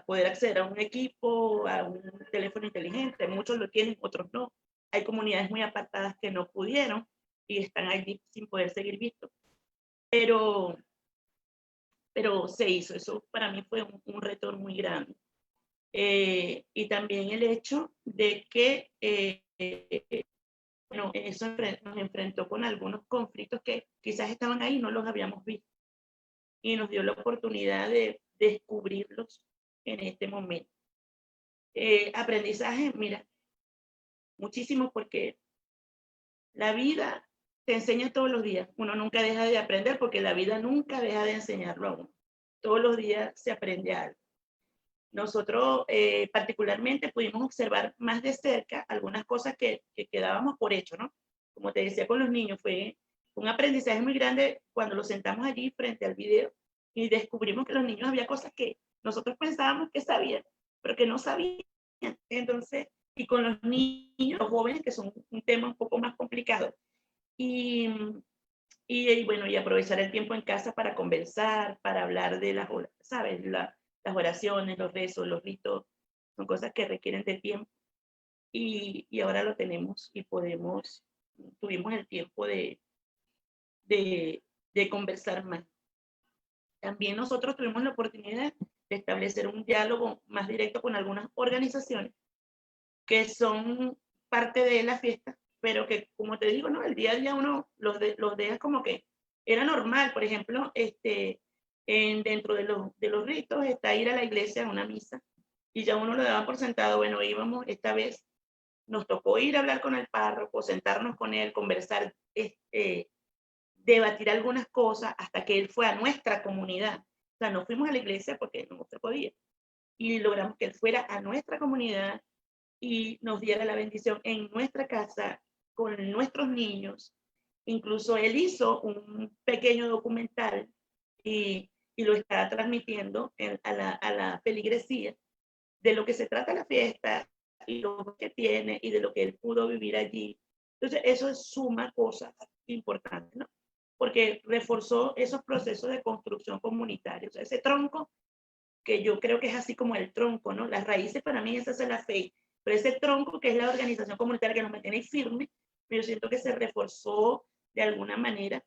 poder acceder a un equipo, a un teléfono inteligente. Muchos lo tienen, otros no. Hay comunidades muy apartadas que no pudieron y están allí sin poder seguir visto. Pero se hizo. Eso para mí fue un reto muy grande. Y también el hecho de que bueno, eso nos enfrentó con algunos conflictos que quizás estaban ahí y no los habíamos visto. Y nos dio la oportunidad de descubrirlos en este momento. Aprendizaje, mira, muchísimo, porque la vida te enseña todos los días. Uno nunca deja de aprender porque la vida nunca deja de enseñarlo a uno. Todos los días se aprende algo. Nosotros particularmente pudimos observar más de cerca algunas cosas que quedábamos por hecho, ¿no? Como te decía con los niños, fue un aprendizaje muy grande cuando los sentamos allí frente al video y descubrimos que los niños había cosas que nosotros pensábamos que sabían, pero que no sabían. Entonces, y con los niños, los jóvenes, que son un tema un poco más complicado. Y bueno, y aprovechar el tiempo en casa para conversar, para hablar de las, ¿sabes? Las oraciones, los rezos, los ritos, son cosas que requieren de tiempo. Y ahora lo tenemos y tuvimos el tiempo de conversar más. También nosotros tuvimos la oportunidad de establecer un diálogo más directo con algunas organizaciones que son parte de la fiesta, pero que, como te digo, ¿no? El día a día uno los deja como que era normal. Por ejemplo, dentro de los ritos está ir a la iglesia a una misa, y ya uno lo daba por sentado. Bueno, íbamos, esta vez nos tocó ir a hablar con el párroco, sentarnos con él, conversar, debatir algunas cosas, hasta que él fue a nuestra comunidad. O sea, no fuimos a la iglesia porque no se podía, y logramos que él fuera a nuestra comunidad y nos diera la bendición en nuestra casa, con nuestros niños. Incluso él hizo un pequeño documental y lo está transmitiendo a la feligresía, de lo que se trata la fiesta, y lo que tiene, y de lo que él pudo vivir allí. Entonces, eso suma cosas importantes, ¿no? Porque reforzó esos procesos de construcción comunitaria. O sea, ese tronco, que yo creo que es así como el tronco, ¿no? Las raíces para mí, esa es la fe, pero ese tronco que es la organización comunitaria que nos mantiene firme, yo siento que se reforzó de alguna manera,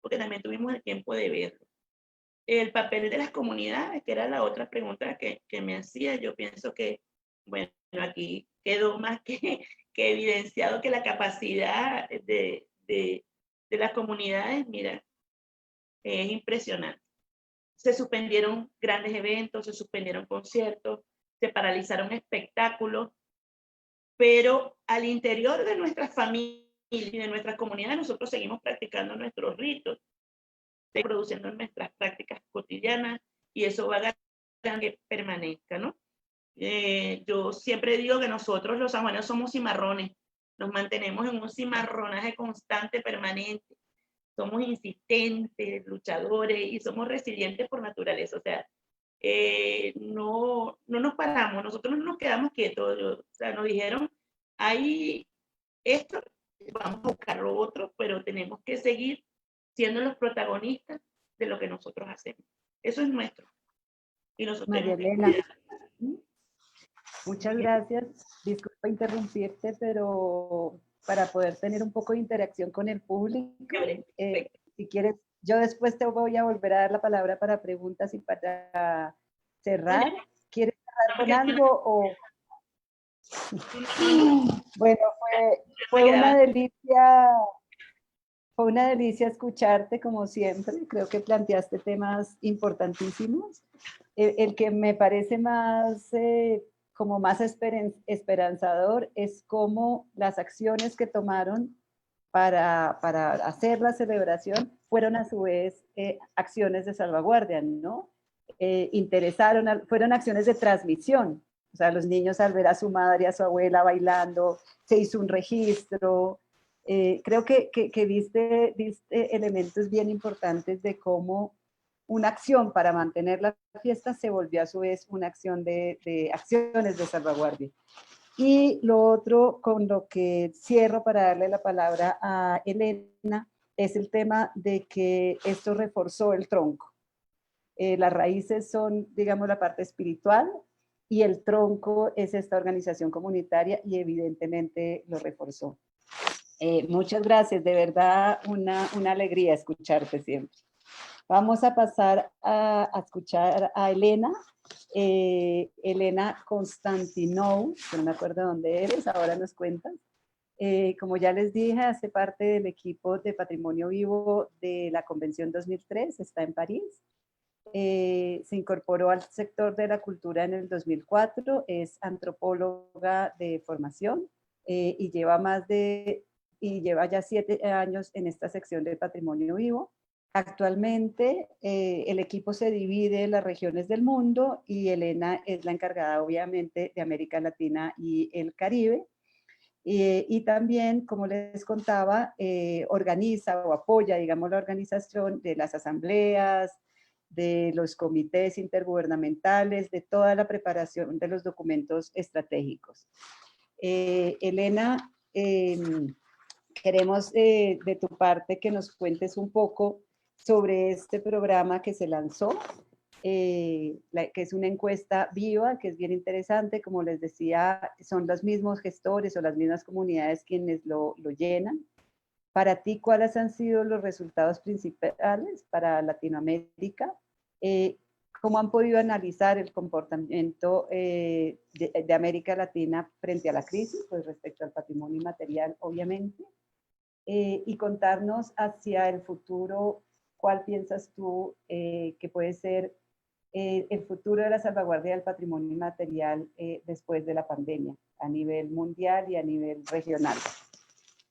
porque también tuvimos el tiempo de verlo. El papel de las comunidades, que era la otra pregunta que me hacía, yo pienso que, bueno, aquí quedó más que evidenciado que la capacidad de las comunidades, mira, es impresionante. Se suspendieron grandes eventos, se suspendieron conciertos, se paralizaron espectáculos, pero al interior de nuestras familias y de nuestras comunidades nosotros seguimos practicando nuestros ritos, produciendo nuestras prácticas cotidianas, y eso va a ganar que permanezca, ¿no? Yo siempre digo que nosotros los sanjuaneros somos cimarrones, nos mantenemos en un cimarronaje constante, permanente, somos insistentes, luchadores, y somos resilientes por naturaleza. O sea, no nos paramos, nosotros no nos quedamos quietos. O sea, nos dijeron, hay esto, vamos a buscar lo otro, pero tenemos que seguir siendo los protagonistas de lo que nosotros hacemos. Eso es nuestro. Y nosotros María Elena, muchas gracias. Disculpa interrumpirte, pero para poder tener un poco de interacción con el público, si quieres, yo después te voy a volver a dar la palabra para preguntas y para cerrar. ¿Quieres cerrar con algo o...? Bueno, fue una delicia. Fue una delicia escucharte, como siempre. Creo que planteaste temas importantísimos. El que me parece más, como más esperanzador es cómo las acciones que tomaron para hacer la celebración fueron a su vez acciones de salvaguardia, ¿no? Fueron acciones de transmisión. O sea, los niños al ver a su madre y a su abuela bailando, se hizo un registro. Creo que diste elementos bien importantes de cómo una acción para mantener la fiesta se volvió a su vez una acción de acciones de salvaguardia. Y lo otro con lo que cierro para darle la palabra a Elena es el tema de que esto reforzó el tronco. Las raíces son, digamos, la parte espiritual, y el tronco es esta organización comunitaria, y evidentemente lo reforzó. Muchas gracias, de verdad una alegría escucharte siempre. Vamos a pasar a escuchar a Elena. Elena Constantinou, que no me acuerdo de dónde eres, ahora nos cuentas. Como ya les dije, hace parte del equipo de Patrimonio Vivo de la Convención 2003, está en París. Se incorporó al sector de la cultura en el 2004, es antropóloga de formación y lleva ya 7 años en esta sección de Patrimonio Vivo. Actualmente el equipo se divide en las regiones del mundo, y Elena es la encargada obviamente de América Latina y el Caribe. Y también, como les contaba, organiza o apoya, digamos, la organización de las asambleas, de los comités intergubernamentales, de toda la preparación de los documentos estratégicos. Elena, queremos de tu parte que nos cuentes un poco sobre este programa que se lanzó, que es una encuesta viva, que es bien interesante. Como les decía, son los mismos gestores o las mismas comunidades quienes lo llenan. Para ti, ¿cuáles han sido los resultados principales para Latinoamérica? ¿Cómo han podido analizar el comportamiento de América Latina frente a la crisis, pues respecto al patrimonio inmaterial, obviamente? Y contarnos hacia el futuro, ¿cuál piensas tú que puede ser el futuro de la salvaguardia del patrimonio inmaterial después de la pandemia, a nivel mundial y a nivel regional?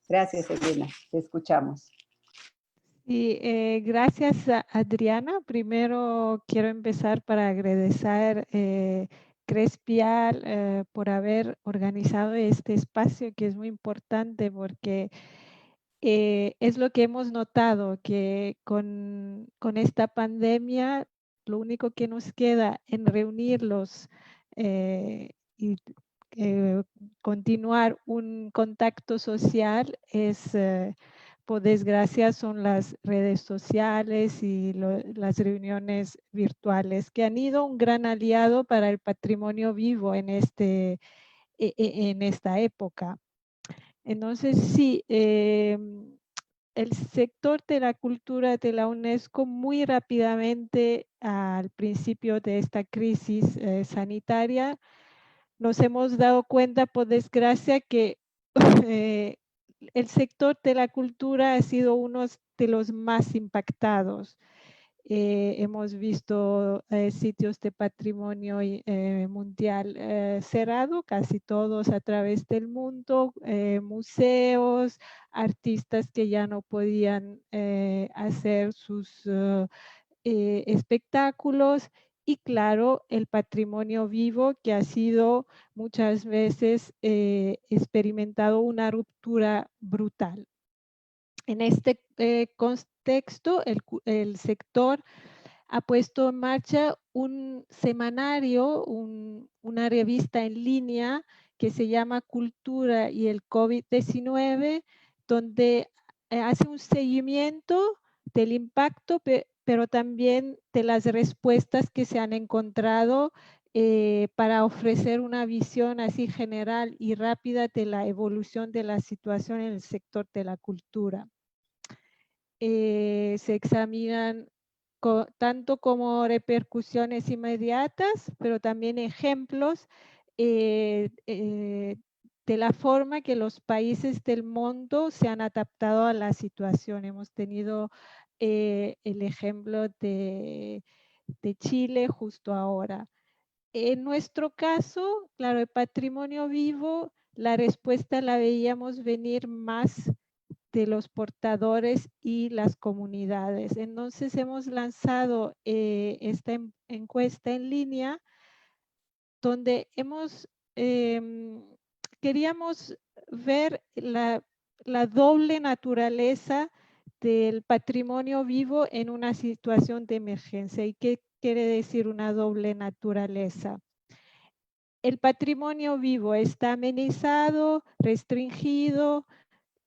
Gracias, Elena. Te escuchamos. Sí, gracias, Adriana. Primero quiero empezar para agradecer Crespial por haber organizado este espacio, que es muy importante porque es lo que hemos notado, que con esta pandemia lo único que nos queda en reunirlos y continuar un contacto social es, por desgracia, son las redes sociales y las reuniones virtuales, que han ido un gran aliado para el patrimonio vivo en esta época. Entonces, sí, el sector de la cultura de la UNESCO muy rápidamente al principio de esta crisis sanitaria nos hemos dado cuenta, por desgracia, que el sector de la cultura ha sido uno de los más impactados. Hemos visto sitios de patrimonio mundial cerrado, casi todos a través del mundo, museos, artistas que ya no podían hacer sus espectáculos y claro, el patrimonio vivo que ha sido muchas veces experimentado una ruptura brutal. En este contexto, el sector ha puesto en marcha un semanario, una revista en línea que se llama Cultura y el COVID-19, donde hace un seguimiento del impacto, pero también de las respuestas que se han encontrado para ofrecer una visión así general y rápida de la evolución de la situación en el sector de la cultura. Se examinan tanto como repercusiones inmediatas, pero también ejemplos de la forma que los países del mundo se han adaptado a la situación. Hemos tenido el ejemplo de Chile justo ahora. En nuestro caso, claro, el patrimonio vivo, la respuesta la veíamos venir más de los portadores y las comunidades. Entonces hemos lanzado esta encuesta en línea donde queríamos ver la doble naturaleza del patrimonio vivo en una situación de emergencia. ¿Y qué quiere decir una doble naturaleza? El patrimonio vivo está amenizado, restringido,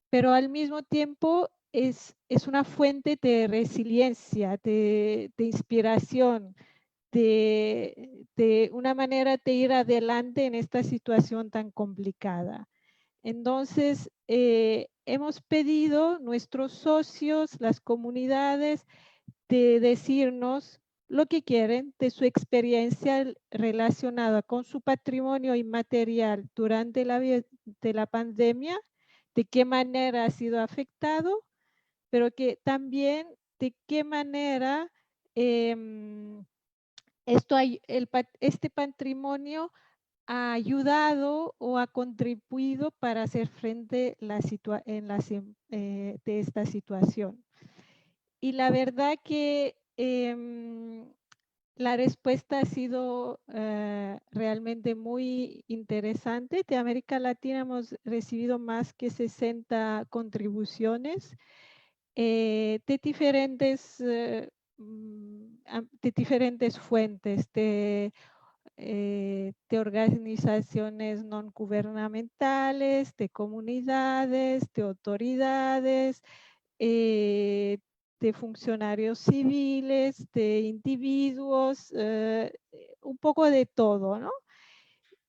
pero al mismo tiempo es una fuente de resiliencia, de inspiración, de una manera de ir adelante en esta situación tan complicada. Entonces, hemos pedido a nuestros socios, las comunidades, de decirnos lo que quieren de su experiencia relacionada con su patrimonio inmaterial durante la pandemia, de qué manera ha sido afectado, pero que también de qué manera este patrimonio ha ayudado o ha contribuido para hacer frente de esta situación. Y la verdad que la respuesta ha sido realmente muy interesante. De América Latina hemos recibido más que 60 contribuciones de diferentes fuentes, de organizaciones no gubernamentales, de comunidades, de autoridades, de funcionarios civiles, de individuos, un poco de todo, ¿no?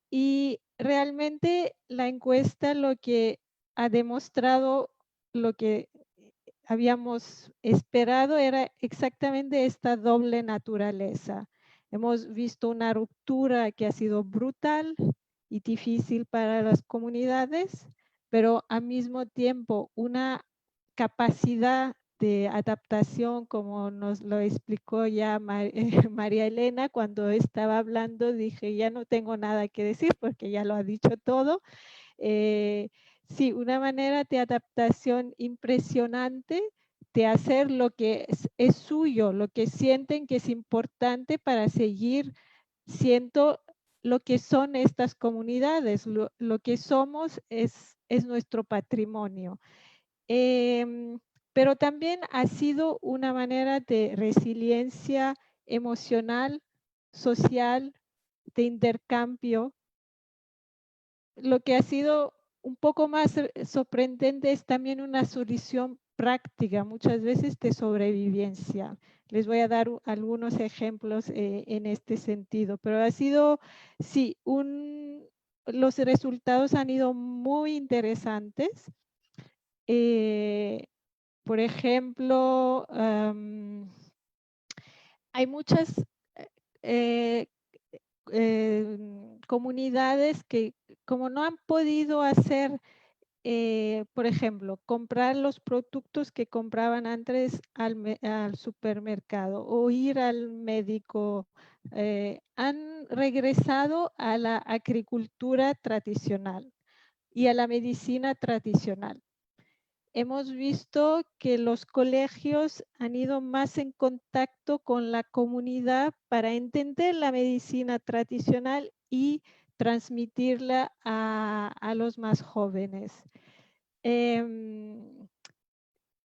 Y realmente la encuesta lo que ha demostrado, lo que habíamos esperado era exactamente esta doble naturaleza. Hemos visto una ruptura que ha sido brutal y difícil para las comunidades, pero al mismo tiempo una capacidad de adaptación, como nos lo explicó ya María Elena, cuando estaba hablando dije, ya no tengo nada que decir porque ya lo ha dicho todo. Sí, una manera de adaptación impresionante de hacer lo que es suyo, lo que sienten que es importante para seguir siendo lo que son estas comunidades, lo que somos es nuestro patrimonio. Pero también ha sido una manera de resiliencia emocional, social, de intercambio. Lo que ha sido un poco más sorprendente es también una solución práctica, muchas veces de sobrevivencia. Les voy a dar algunos ejemplos en este sentido, pero ha sido, sí, los resultados han ido muy interesantes. Por ejemplo, hay muchas comunidades que como no han podido hacer, por ejemplo, comprar los productos que compraban antes al supermercado o ir al médico, han regresado a la agricultura tradicional y a la medicina tradicional. Hemos visto que los colegios han ido más en contacto con la comunidad para entender la medicina tradicional y transmitirla a los más jóvenes.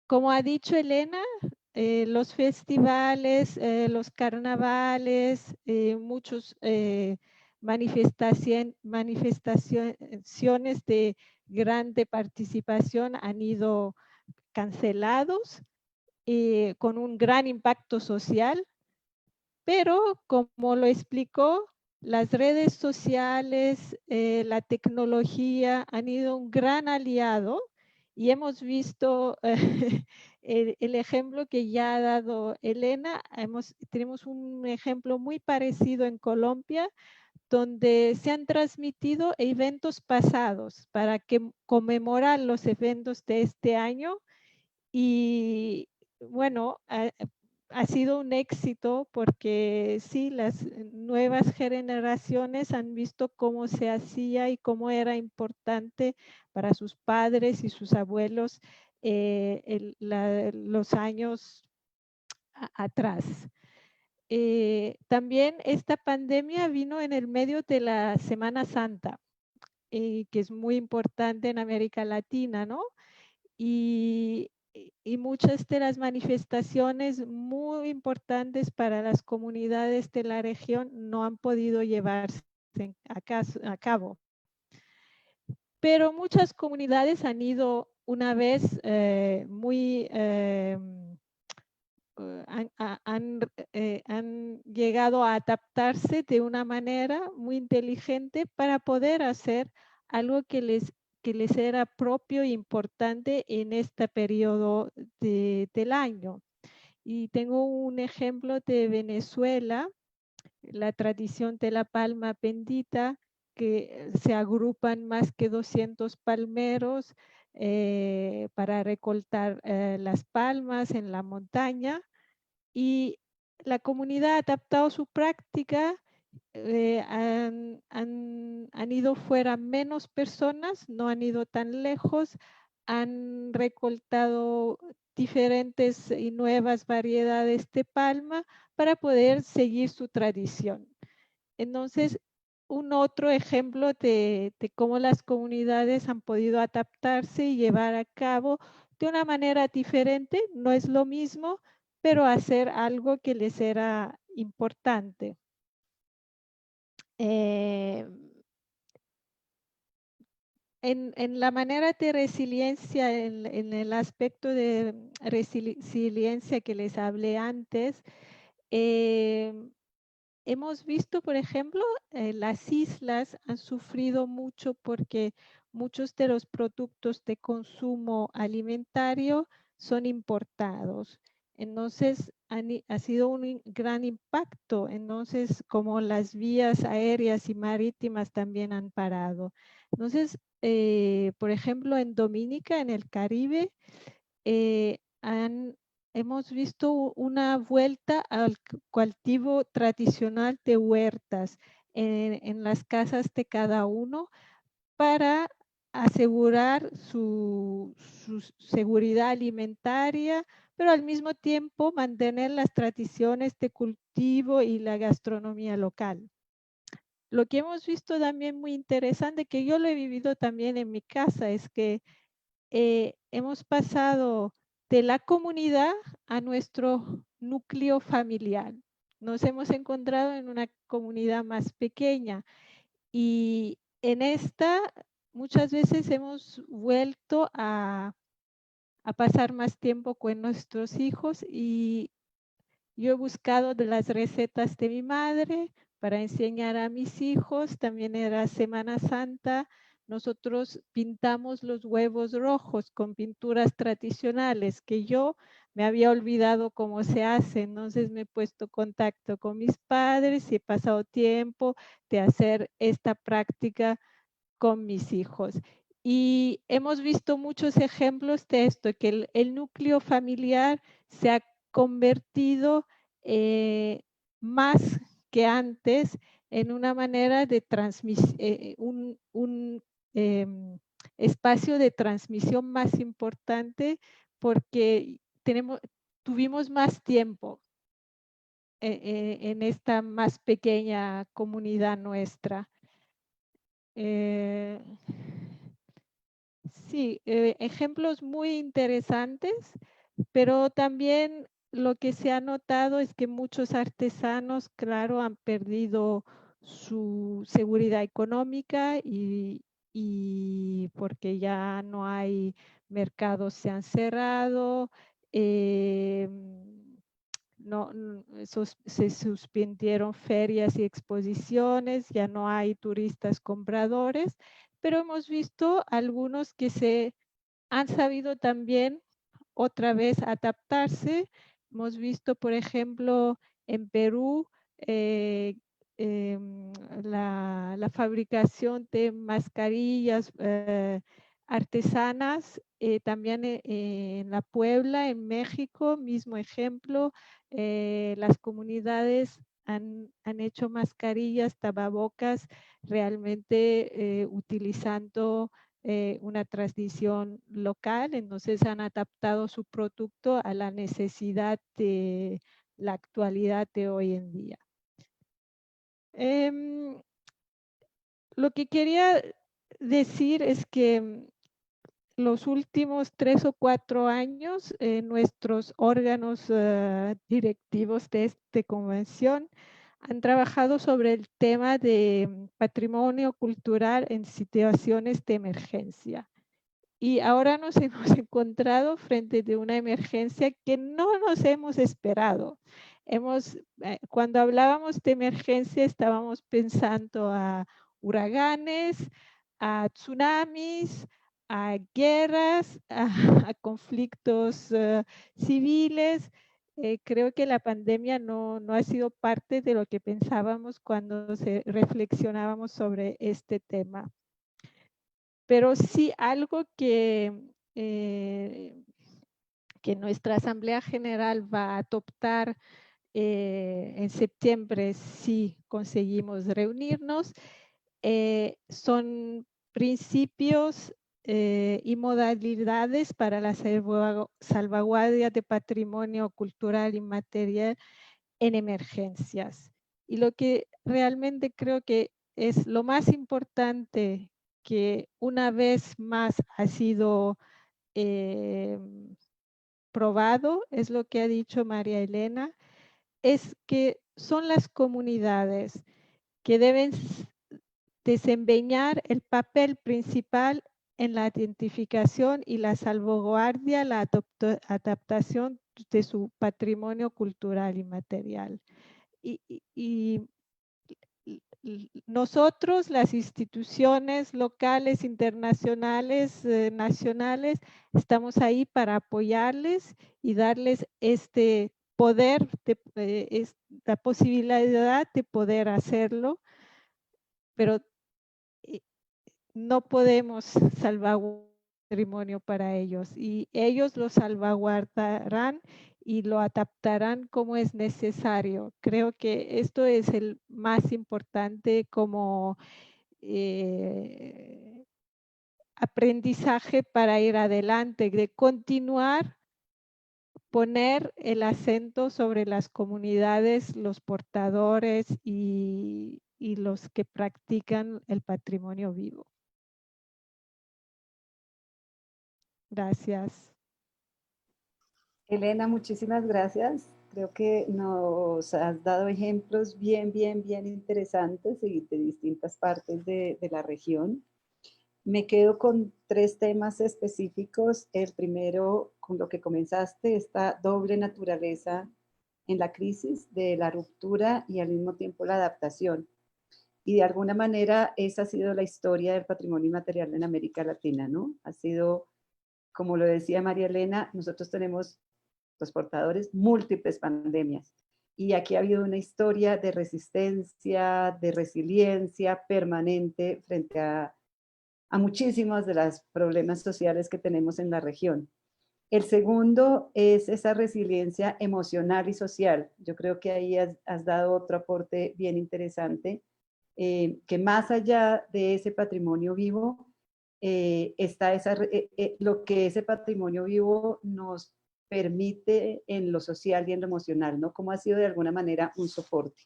Como ha dicho Elena, los festivales, los carnavales, muchos manifestaciones de grande participación han ido cancelados con un gran impacto social, pero como lo explicó, las redes sociales, la tecnología han ido un gran aliado y hemos visto el ejemplo que ya ha dado Elena. Tenemos un ejemplo muy parecido en Colombia, donde se han transmitido eventos pasados para conmemorar los eventos de este año. Y bueno, ha sido un éxito porque sí, las nuevas generaciones han visto cómo se hacía y cómo era importante para sus padres y sus abuelos los años atrás. También esta pandemia vino en el medio de la Semana Santa, que es muy importante en América Latina, ¿no? Y muchas de las manifestaciones muy importantes para las comunidades de la región no han podido llevarse a cabo. Pero muchas comunidades han ido una vez han llegado a adaptarse de una manera muy inteligente para poder hacer algo que les era propio e importante en este periodo del año. Y tengo un ejemplo de Venezuela, la tradición de la palma bendita, que se agrupan más que 200 palmeros para recoltar las palmas en la montaña, y la comunidad ha adaptado su práctica. Han ido fuera menos personas, no han ido tan lejos, han recoltado diferentes y nuevas variedades de palma para poder seguir su tradición. Entonces, un otro ejemplo de cómo las comunidades han podido adaptarse y llevar a cabo de una manera diferente, no es lo mismo, pero hacer algo que les era importante. En la manera de resiliencia, en el aspecto de resiliencia que les hablé antes, hemos visto, por ejemplo, las islas han sufrido mucho porque muchos de los productos de consumo alimentario son importados. Entonces, ha sido un gran impacto. Entonces, como las vías aéreas y marítimas también han parado. Entonces, por ejemplo, en Dominica, en el Caribe, han hemos visto una vuelta al cultivo tradicional de huertas en las casas de cada uno para asegurar su seguridad alimentaria, pero al mismo tiempo mantener las tradiciones de cultivo y la gastronomía local. Lo que hemos visto también muy interesante, que yo lo he vivido también en mi casa, es que hemos pasado de la comunidad a nuestro núcleo familiar. Nos hemos encontrado en una comunidad más pequeña y en esta muchas veces hemos vuelto a pasar más tiempo con nuestros hijos y yo he buscado de las recetas de mi madre para enseñar a mis hijos. También era Semana Santa. Nosotros pintamos los huevos rojos con pinturas tradicionales que yo me había olvidado cómo se hace. Entonces me he puesto en contacto con mis padres y he pasado tiempo de hacer esta práctica con mis hijos. Y hemos visto muchos ejemplos de esto, que el núcleo familiar se ha convertido más que antes en una manera de transmisión, un espacio de transmisión más importante porque tuvimos más tiempo en esta más pequeña comunidad nuestra. Sí, ejemplos muy interesantes, pero también lo que se ha notado es que muchos artesanos, claro, han perdido su seguridad económica y porque ya no hay mercados, se han cerrado. No, se suspendieron ferias y exposiciones, ya no hay turistas compradores, pero hemos visto algunos que se han sabido también otra vez adaptarse. Hemos visto, por ejemplo, en Perú, la fabricación de mascarillas artesanas, también en La Puebla, en México, mismo ejemplo, las comunidades han hecho mascarillas, tapabocas, realmente utilizando una tradición local, entonces han adaptado su producto a la necesidad de la actualidad de hoy en día. Lo que quería decir es que los últimos 3 o 4 años, nuestros órganos directivos de esta convención han trabajado sobre el tema de patrimonio cultural en situaciones de emergencia. Y ahora nos hemos encontrado frente de una emergencia que no nos hemos esperado. Cuando hablábamos de emergencia estábamos pensando a uraganes, a tsunamis, a guerras, a conflictos civiles. Creo que la pandemia no ha sido parte de lo que pensábamos cuando reflexionábamos sobre este tema. Pero sí algo que nuestra Asamblea General va a adoptar en septiembre si conseguimos reunirnos, son principios y modalidades para la salvaguardia de patrimonio cultural inmaterial en emergencias. Y lo que realmente creo que es lo más importante, que una vez más ha sido probado, es lo que ha dicho María Elena, es que son las comunidades que deben desempeñar el papel principal en la identificación y la salvaguardia, la adaptación de su patrimonio cultural y material. Y nosotros, las instituciones locales, internacionales, nacionales, estamos ahí para apoyarles y darles este poder, esta posibilidad de poder hacerlo, pero no podemos salvaguardar el patrimonio para ellos y ellos lo salvaguardarán y lo adaptarán como es necesario. Creo que esto es el más importante como aprendizaje para ir adelante, de continuar, poner el acento sobre las comunidades, los portadores y los que practican el patrimonio vivo. Gracias. Elena, muchísimas gracias. Creo que nos has dado ejemplos bien interesantes y de distintas partes de la región. Me quedo con 3 temas específicos. El primero, con lo que comenzaste, esta doble naturaleza en la crisis de la ruptura y al mismo tiempo la adaptación. Y de alguna manera esa ha sido la historia del patrimonio inmaterial en América Latina, ¿no? Ha sido, como lo decía María Elena, nosotros tenemos los portadores múltiples pandemias. Y aquí ha habido una historia de resistencia, de resiliencia permanente frente a muchísimos de los problemas sociales que tenemos en la región. El segundo es esa resiliencia emocional y social. Yo creo que ahí has dado otro aporte bien interesante, que más allá de ese patrimonio vivo, está lo que ese patrimonio vivo nos permite en lo social y en lo emocional, ¿no? Cómo ha sido de alguna manera un soporte.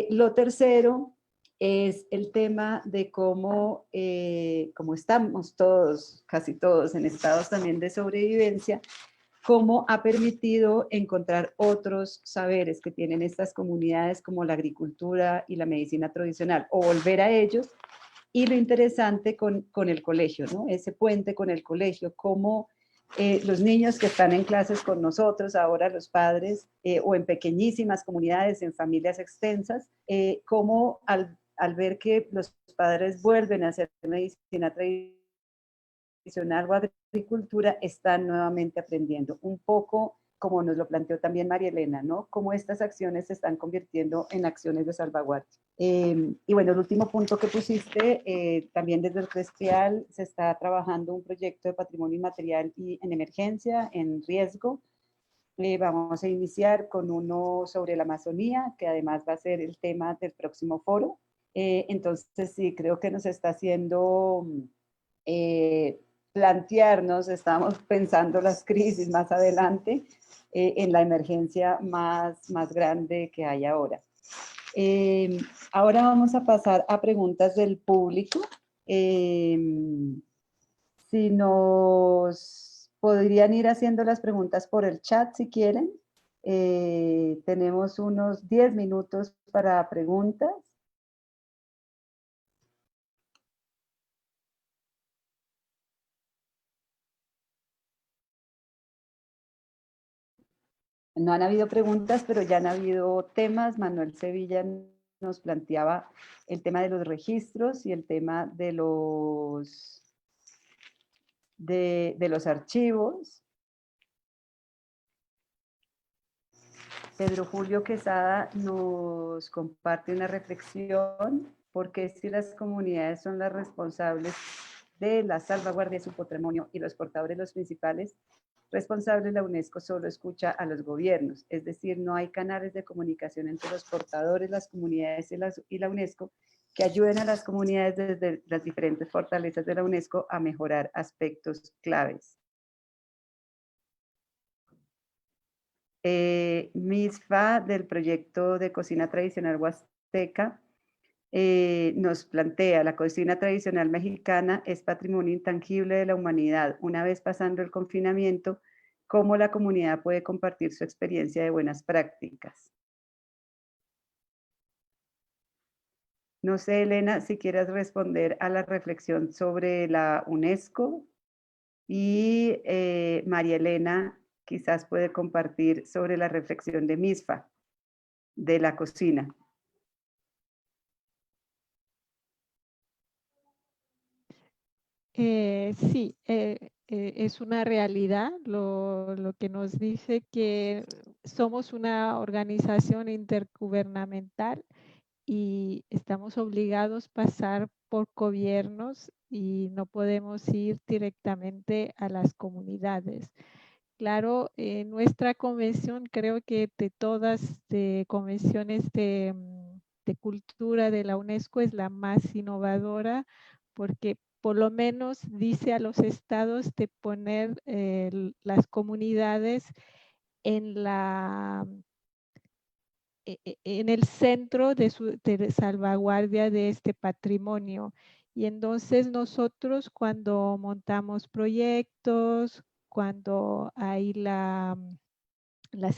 Lo tercero es el tema de cómo, como estamos todos, casi todos, en estados también de sobrevivencia, cómo ha permitido encontrar otros saberes que tienen estas comunidades como la agricultura y la medicina tradicional, o volver a ellos. Y lo interesante con el colegio, ¿no? Ese puente con el colegio, cómo los niños que están en clases con nosotros, ahora los padres, o en pequeñísimas comunidades, en familias extensas, cómo al ver que los padres vuelven a hacer medicina tradicional o agricultura, están nuevamente aprendiendo un poco, como nos lo planteó también María Elena, ¿no? Cómo estas acciones se están convirtiendo en acciones de salvaguardia. Y bueno, el último punto que pusiste, también desde el CRESPIAL se está trabajando un proyecto de patrimonio inmaterial y en emergencia, en riesgo. Vamos a iniciar con uno sobre la Amazonía, que además va a ser el tema del próximo foro. Entonces, sí, creo que nos está haciendo plantearnos, estamos pensando las crisis más adelante, en la emergencia más grande que hay ahora. Ahora vamos a pasar a preguntas del público. Si nos podrían ir haciendo las preguntas por el chat si quieren. Tenemos unos 10 minutos para preguntas. No han habido preguntas, pero ya han habido temas. Manuel Sevilla nos planteaba el tema de los registros y el tema de los archivos. Pedro Julio Quesada nos comparte una reflexión, porque si las comunidades son las responsables de la salvaguardia de su patrimonio y los portadores los principales responsables, la UNESCO solo escucha a los gobiernos, es decir, no hay canales de comunicación entre los portadores, las comunidades y la UNESCO que ayuden a las comunidades desde las diferentes fortalezas de la UNESCO a mejorar aspectos claves. Misfa, del proyecto de cocina tradicional huasteca, nos plantea: la cocina tradicional mexicana es patrimonio intangible de la humanidad. Una vez pasando el confinamiento, ¿cómo la comunidad puede compartir su experiencia de buenas prácticas? No sé, Elena, si quieres responder a la reflexión sobre la UNESCO, y María Elena quizás puede compartir sobre la reflexión de Misfa, de la cocina. Sí, es una realidad lo que nos dice que somos una organización intergubernamental y estamos obligados a pasar por gobiernos y no podemos ir directamente a las comunidades. Claro, nuestra convención, creo que de todas de convenciones de cultura de la UNESCO es la más innovadora, porque por lo menos dice a los estados de poner las comunidades en en el centro de salvaguardia de este patrimonio. Y entonces nosotros cuando montamos proyectos, cuando hay las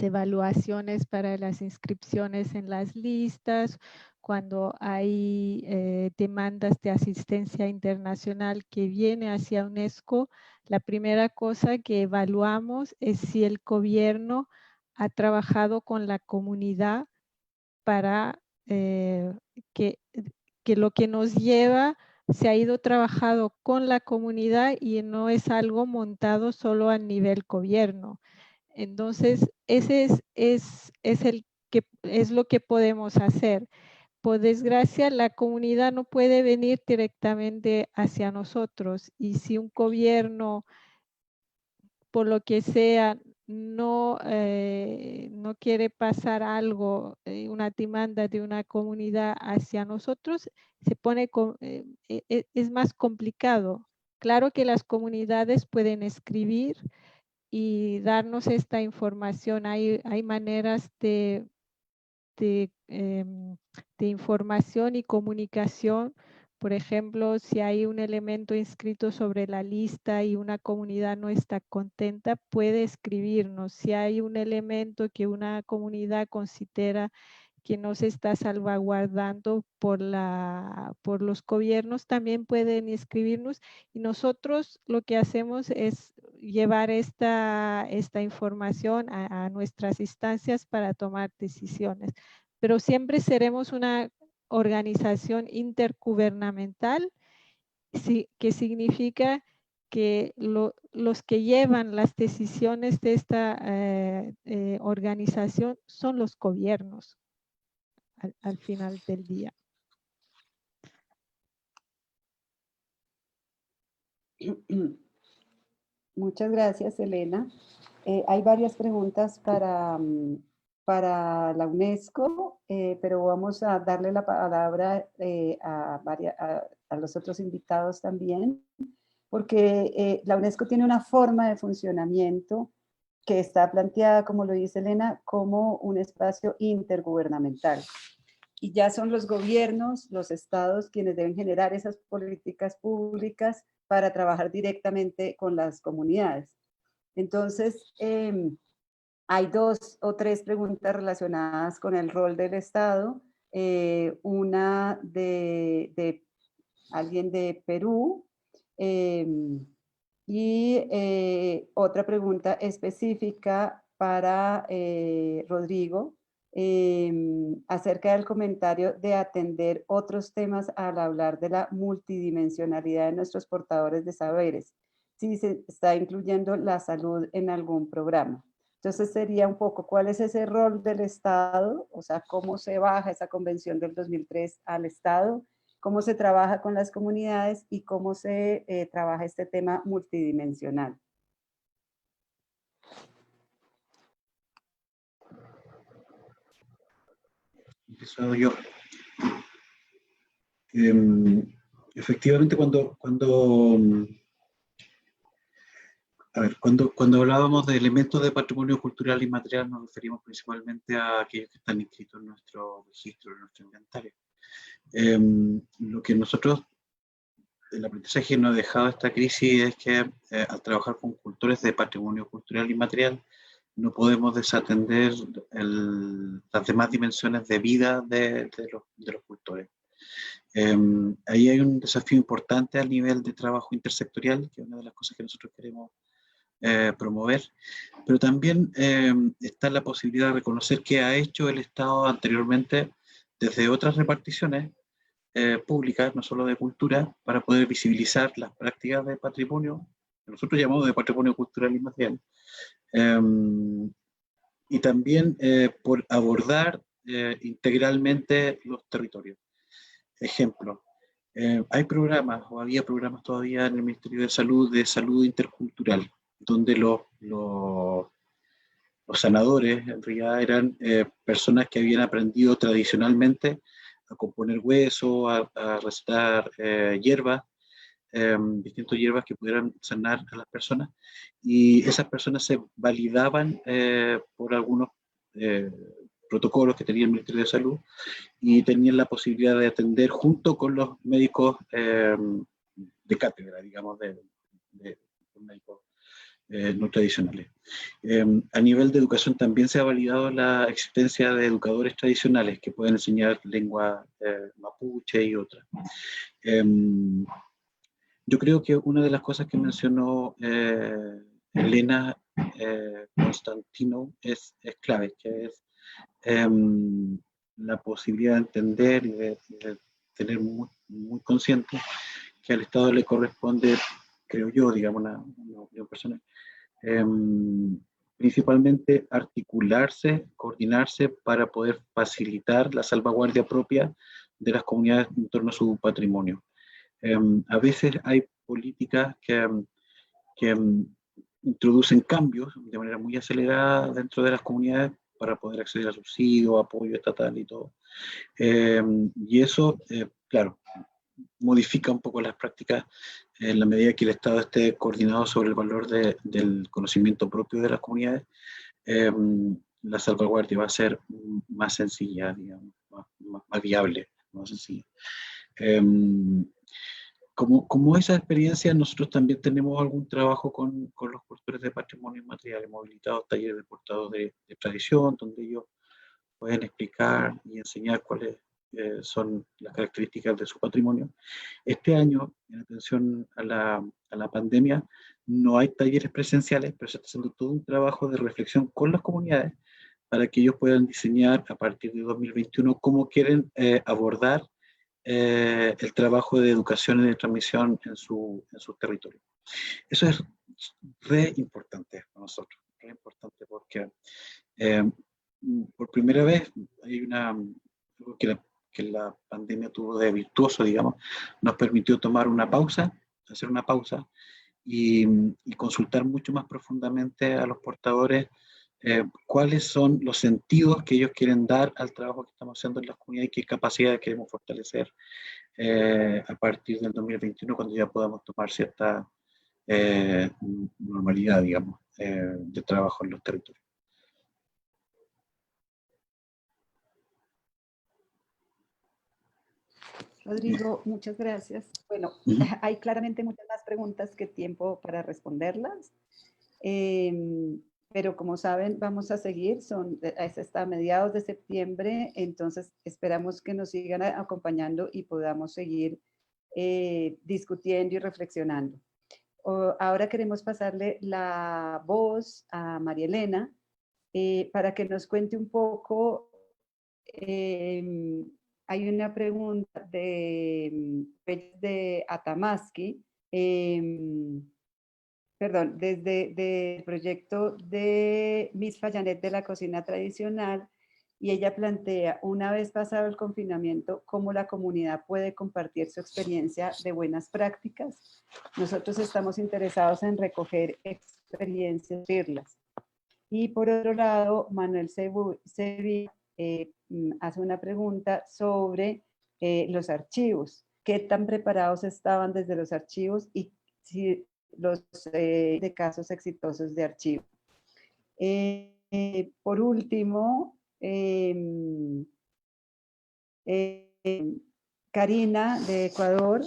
evaluaciones para las inscripciones en las listas, cuando hay demandas de asistencia internacional que viene hacia UNESCO, la primera cosa que evaluamos es si el gobierno ha trabajado con la comunidad para que lo que nos lleva se ha ido trabajando con la comunidad y no es algo montado solo a nivel gobierno. Entonces, ese es lo que podemos hacer. Por desgracia, la comunidad no puede venir directamente hacia nosotros, y si un gobierno, por lo que sea, no quiere pasar algo, una demanda de una comunidad hacia nosotros, es más complicado. Claro que las comunidades pueden escribir y darnos esta información. Hay maneras de información y comunicación. Por ejemplo, si hay un elemento inscrito sobre la lista y una comunidad no está contenta, puede escribirnos. Si hay un elemento que una comunidad considera que no se está salvaguardando por los gobiernos, también pueden escribirnos, y nosotros lo que hacemos es llevar esta información a nuestras instancias para tomar decisiones. Pero siempre seremos una organización intergubernamental, que significa que los que llevan las decisiones de esta organización son los gobiernos al final del día. Muchas gracias, Elena. Hay varias preguntas para la UNESCO, pero vamos a darle la palabra a los otros invitados también, porque la UNESCO tiene una forma de funcionamiento que está planteada, como lo dice Elena, como un espacio intergubernamental. Y ya son los gobiernos, los estados, quienes deben generar esas políticas públicas para trabajar directamente con las comunidades. Entonces, hay 2 o 3 preguntas relacionadas con el rol del Estado. Una de alguien de Perú, y otra pregunta específica para Rodrigo, acerca del comentario de atender otros temas al hablar de la multidimensionalidad de nuestros portadores de saberes, si se está incluyendo la salud en algún programa. Entonces sería un poco, ¿cuál es ese rol del Estado? O sea, ¿cómo se baja esa convención del 2003 al Estado? ¿Cómo se trabaja con las comunidades y cómo se trabaja este tema multidimensional? Empiezo yo. Efectivamente, cuando hablábamos de elementos de patrimonio cultural inmaterial, nos referimos principalmente a aquellos que están inscritos en nuestro registro, en nuestro inventario. Lo que nosotros, el aprendizaje nos ha dejado esta crisis es que al trabajar con cultores de patrimonio cultural inmaterial, no podemos desatender las demás dimensiones de vida de los cultores. Ahí hay un desafío importante a nivel de trabajo intersectorial, que es una de las cosas que nosotros queremos promover, pero también está la posibilidad de reconocer qué ha hecho el Estado anteriormente desde otras reparticiones públicas, no solo de cultura, para poder visibilizar las prácticas de patrimonio, que nosotros llamamos de patrimonio cultural inmaterial, y también por abordar integralmente los territorios. Ejemplo, hay programas, o había programas todavía en el Ministerio de Salud intercultural, donde los sanadores en realidad eran personas que habían aprendido tradicionalmente a componer huesos, a recetar hierbas, distintas hierbas que pudieran sanar a las personas, y esas personas se validaban por algunos protocolos que tenía el Ministerio de Salud, y tenían la posibilidad de atender junto con los médicos de cátedra, digamos, de médicos no tradicionales. A nivel de educación también se ha validado la existencia de educadores tradicionales que pueden enseñar lengua mapuche y otras. Yo creo que una de las cosas que mencionó Elena Constantino es clave, que es la posibilidad de entender y de tener muy consciente que al Estado le corresponde, creo yo, digamos, una opinión personal, principalmente articularse, coordinarse para poder facilitar la salvaguardia propia de las comunidades en torno a su patrimonio. A veces hay políticas que introducen cambios de manera muy acelerada dentro de las comunidades para poder acceder a subsidios, apoyo estatal y todo. Y eso, claro, modifica un poco las prácticas en la medida que el Estado esté coordinado sobre el valor del conocimiento propio de las comunidades. La salvaguardia va a ser más sencilla, digamos, más viable, más sencilla. Como esa experiencia, nosotros también tenemos algún trabajo con los portadores de patrimonio inmaterial, hemos habilitado talleres de portadores de tradición, donde ellos pueden explicar y enseñar cuáles son las características de su patrimonio. Este año, en atención a la pandemia, no hay talleres presenciales, pero se está haciendo todo un trabajo de reflexión con las comunidades para que ellos puedan diseñar a partir de 2021 cómo quieren abordar el trabajo de educación y de transmisión en su territorio. Eso es re importante para nosotros, re importante porque por primera vez hay algo que la pandemia tuvo de virtuoso, digamos, nos permitió tomar una pausa, hacer una pausa y consultar mucho más profundamente a los portadores cuáles son los sentidos que ellos quieren dar al trabajo que estamos haciendo en las comunidades y qué capacidades queremos fortalecer a partir del 2021, cuando ya podamos tomar cierta normalidad, digamos, de trabajo en los territorios. Rodrigo, muchas gracias. Bueno, hay claramente muchas más preguntas que tiempo para responderlas, pero como saben, vamos a seguir, es hasta mediados de septiembre, entonces esperamos que nos sigan acompañando y podamos seguir discutiendo y reflexionando. Ahora queremos pasarle la voz a María Elena para que nos cuente un poco. Hay una pregunta de Atamaski, perdón, desde el proyecto de Miss Fallanet de la cocina tradicional, y ella plantea, una vez pasado el confinamiento, cómo la comunidad puede compartir su experiencia de buenas prácticas. Nosotros estamos interesados en recoger experiencias, y por otro lado, Manuel Sevilla hace una pregunta sobre los archivos. ¿Qué tan preparados estaban desde los archivos y si los de casos exitosos de archivo? Por último, Karina de Ecuador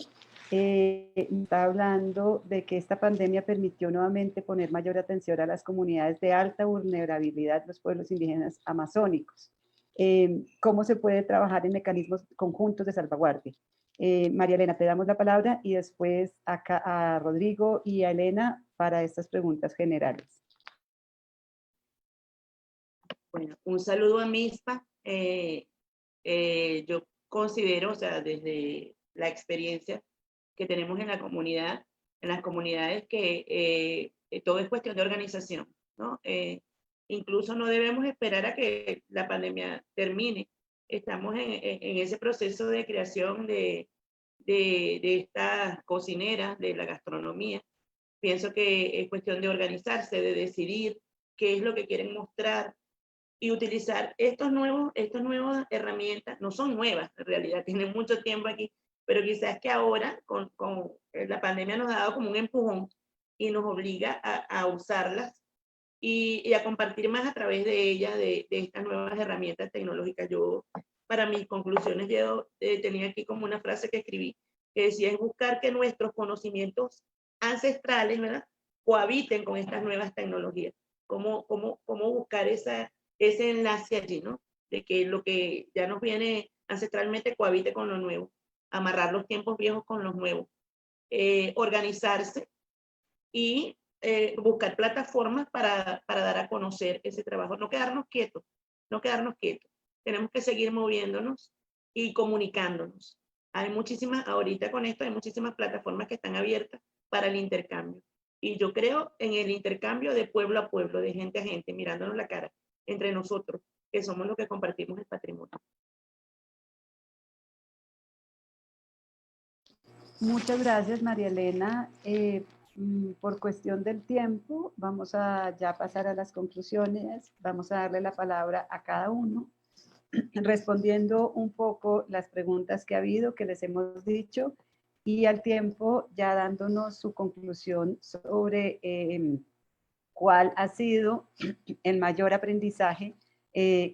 está hablando de que esta pandemia permitió nuevamente poner mayor atención a las comunidades de alta vulnerabilidad, los pueblos indígenas amazónicos. ¿Cómo se puede trabajar en mecanismos conjuntos de salvaguardia? María Elena, te damos la palabra y después a Rodrigo y a Elena para estas preguntas generales. Bueno, un saludo a MISPA. Yo considero, o sea, desde la experiencia que tenemos en la comunidad, en las comunidades, que todo es cuestión de organización, ¿no? Incluso no debemos esperar a que la pandemia termine. Estamos en ese proceso de creación de estas cocineras, de la gastronomía, pienso que es cuestión de organizarse, de decidir qué es lo que quieren mostrar y utilizar estas nuevas herramientas. No son nuevas, en realidad, tienen mucho tiempo aquí, pero quizás que ahora con la pandemia nos ha dado como un empujón y nos obliga a usarlas y a compartir más a través de ellas, de estas nuevas herramientas tecnológicas. Yo, para mis conclusiones, yo tenía aquí como una frase que escribí, que decía, es buscar que nuestros conocimientos ancestrales, ¿verdad?, cohabiten con estas nuevas tecnologías. ¿Cómo buscar ese enlace allí, ¿no? De que lo que ya nos viene ancestralmente cohabite con lo nuevo, amarrar los tiempos viejos con los nuevos, organizarse y buscar plataformas para dar a conocer ese trabajo. No quedarnos quietos, no quedarnos quietos. Tenemos que seguir moviéndonos y comunicándonos. Hay muchísimas, ahorita con esto, hay muchísimas plataformas que están abiertas para el intercambio. Y yo creo en el intercambio de pueblo a pueblo, de gente a gente, mirándonos la cara entre nosotros, que somos los que compartimos el patrimonio. Muchas gracias, María Elena. Por cuestión del tiempo, vamos a ya pasar a las conclusiones. Vamos a darle la palabra a cada uno, respondiendo un poco las preguntas que ha habido, que les hemos dicho, y al tiempo ya dándonos su conclusión sobre cuál ha sido el mayor aprendizaje,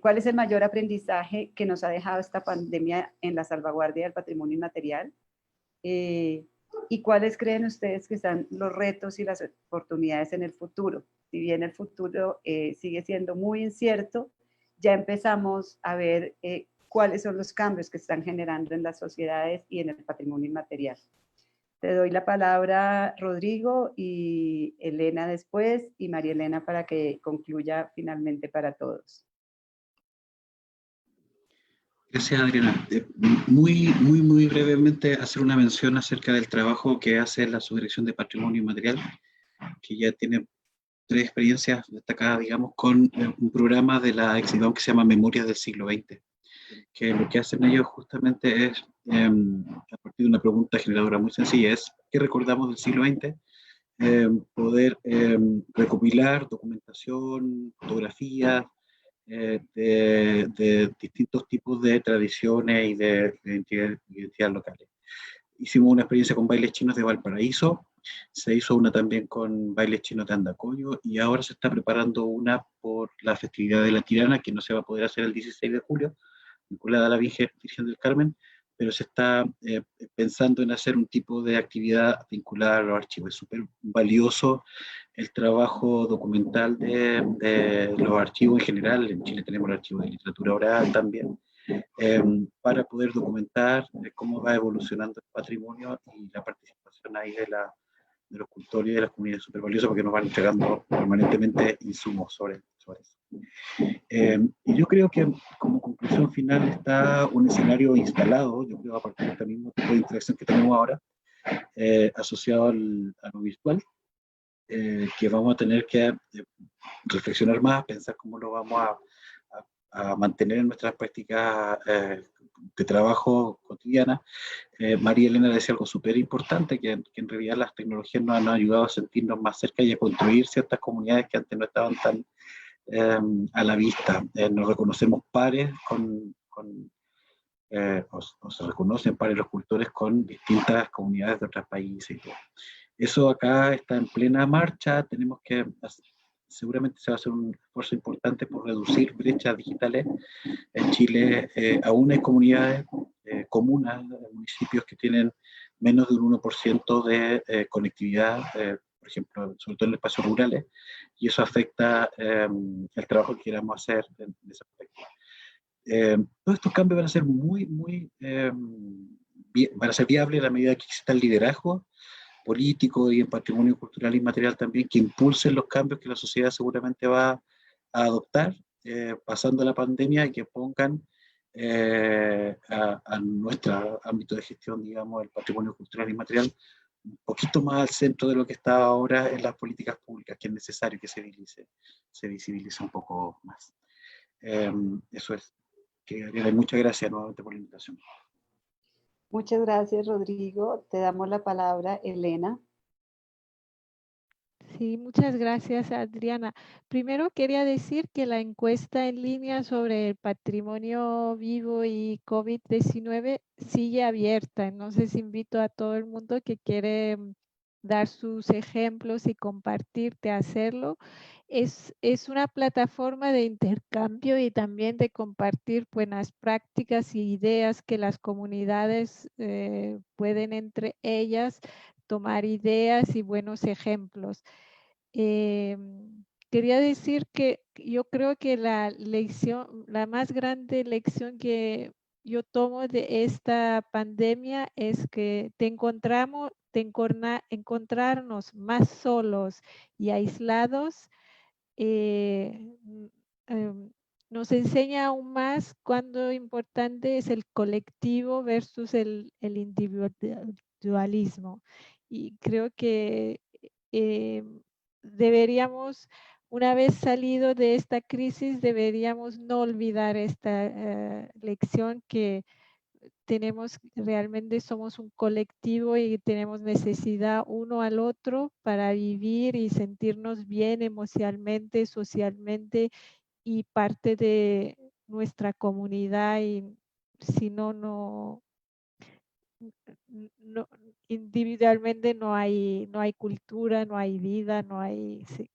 cuál es el mayor aprendizaje que nos ha dejado esta pandemia en la salvaguardia del patrimonio inmaterial. ¿Y cuáles creen ustedes que son los retos y las oportunidades en el futuro? Si bien el futuro sigue siendo muy incierto, ya empezamos a ver cuáles son los cambios que están generando en las sociedades y en el patrimonio inmaterial. Te doy la palabra, Rodrigo, y Elena después, y María Elena para que concluya finalmente para todos. Gracias, Adriana. Muy brevemente hacer una mención acerca del trabajo que hace la Subdirección de Patrimonio Inmaterial, que ya tiene 3 experiencias destacadas, digamos, con un programa de la Exibam que se llama Memorias del siglo XX, que lo que hacen ellos justamente es, a partir de una pregunta generadora muy sencilla, es ¿qué recordamos del siglo XX? Poder recopilar documentación, fotografías, de distintos tipos de tradiciones y de identidades locales. Hicimos una experiencia con bailes chinos de Valparaíso, se hizo una también con bailes chinos de Andacollo y ahora se está preparando una por la festividad de la Tirana, que no se va a poder hacer el 16 de julio, vinculada a la Virgen del Carmen, pero se está pensando en hacer un tipo de actividad vinculada a los archivos. Es súper valioso el trabajo documental de los archivos en general. En Chile tenemos el archivo de literatura oral también, para poder documentar cómo va evolucionando el patrimonio y la participación ahí de los cultores y de las comunidades, súper valioso porque nos van entregando permanentemente insumos sobre eso. Y yo creo que como conclusión final está un escenario instalado, yo creo a partir de este mismo tipo de interacción que tenemos ahora, asociado a lo virtual, que vamos a tener que reflexionar más, pensar cómo lo vamos a mantener en nuestras prácticas de trabajo cotidiana. María Elena decía algo súper importante, que en realidad las tecnologías nos han ayudado a sentirnos más cerca y a construir ciertas comunidades que antes no estaban tan a la vista. Nos reconocemos pares o se reconocen pares los cultores con distintas comunidades de otros países y todo. Eso acá está en plena marcha, tenemos que, seguramente se va a hacer un esfuerzo importante por reducir brechas digitales. En Chile aún hay comunidades, comunas, municipios que tienen menos de un 1% de conectividad, por ejemplo, sobre todo en espacios rurales, y eso afecta el trabajo que queramos hacer en ese aspecto. Todos estos cambios van a ser van a ser viables a la medida que exista el liderazgo político y en patrimonio cultural y material también, que impulsen los cambios que la sociedad seguramente va a adoptar pasando la pandemia y que pongan a nuestro ámbito de gestión, digamos, el patrimonio cultural y material un poquito más al centro de lo que está ahora en las políticas públicas, que es necesario que se visibilice un poco más. Eso es. Muchas gracias nuevamente por la invitación. Muchas gracias, Rodrigo. Te damos la palabra, Elena. Sí, muchas gracias, Adriana. Primero quería decir que la encuesta en línea sobre el patrimonio vivo y COVID-19 sigue abierta. Entonces invito a todo el mundo que quiere dar sus ejemplos y compartirte a hacerlo. Es una plataforma de intercambio y también de compartir buenas prácticas y ideas que las comunidades pueden entre ellas tomar ideas y buenos ejemplos. Quería decir que yo creo que la lección, la más grande lección que yo tomo de esta pandemia es que encontrarnos más solos y aislados em, nos enseña aún más cuán importante es el colectivo versus el individualismo. Y creo que deberíamos, una vez salido de esta crisis, deberíamos no olvidar esta lección que tenemos, realmente somos un colectivo y tenemos necesidad uno al otro para vivir y sentirnos bien emocionalmente, socialmente y parte de nuestra comunidad. Y si no, no, individualmente no hay cultura, no hay vida, no hay... Sí.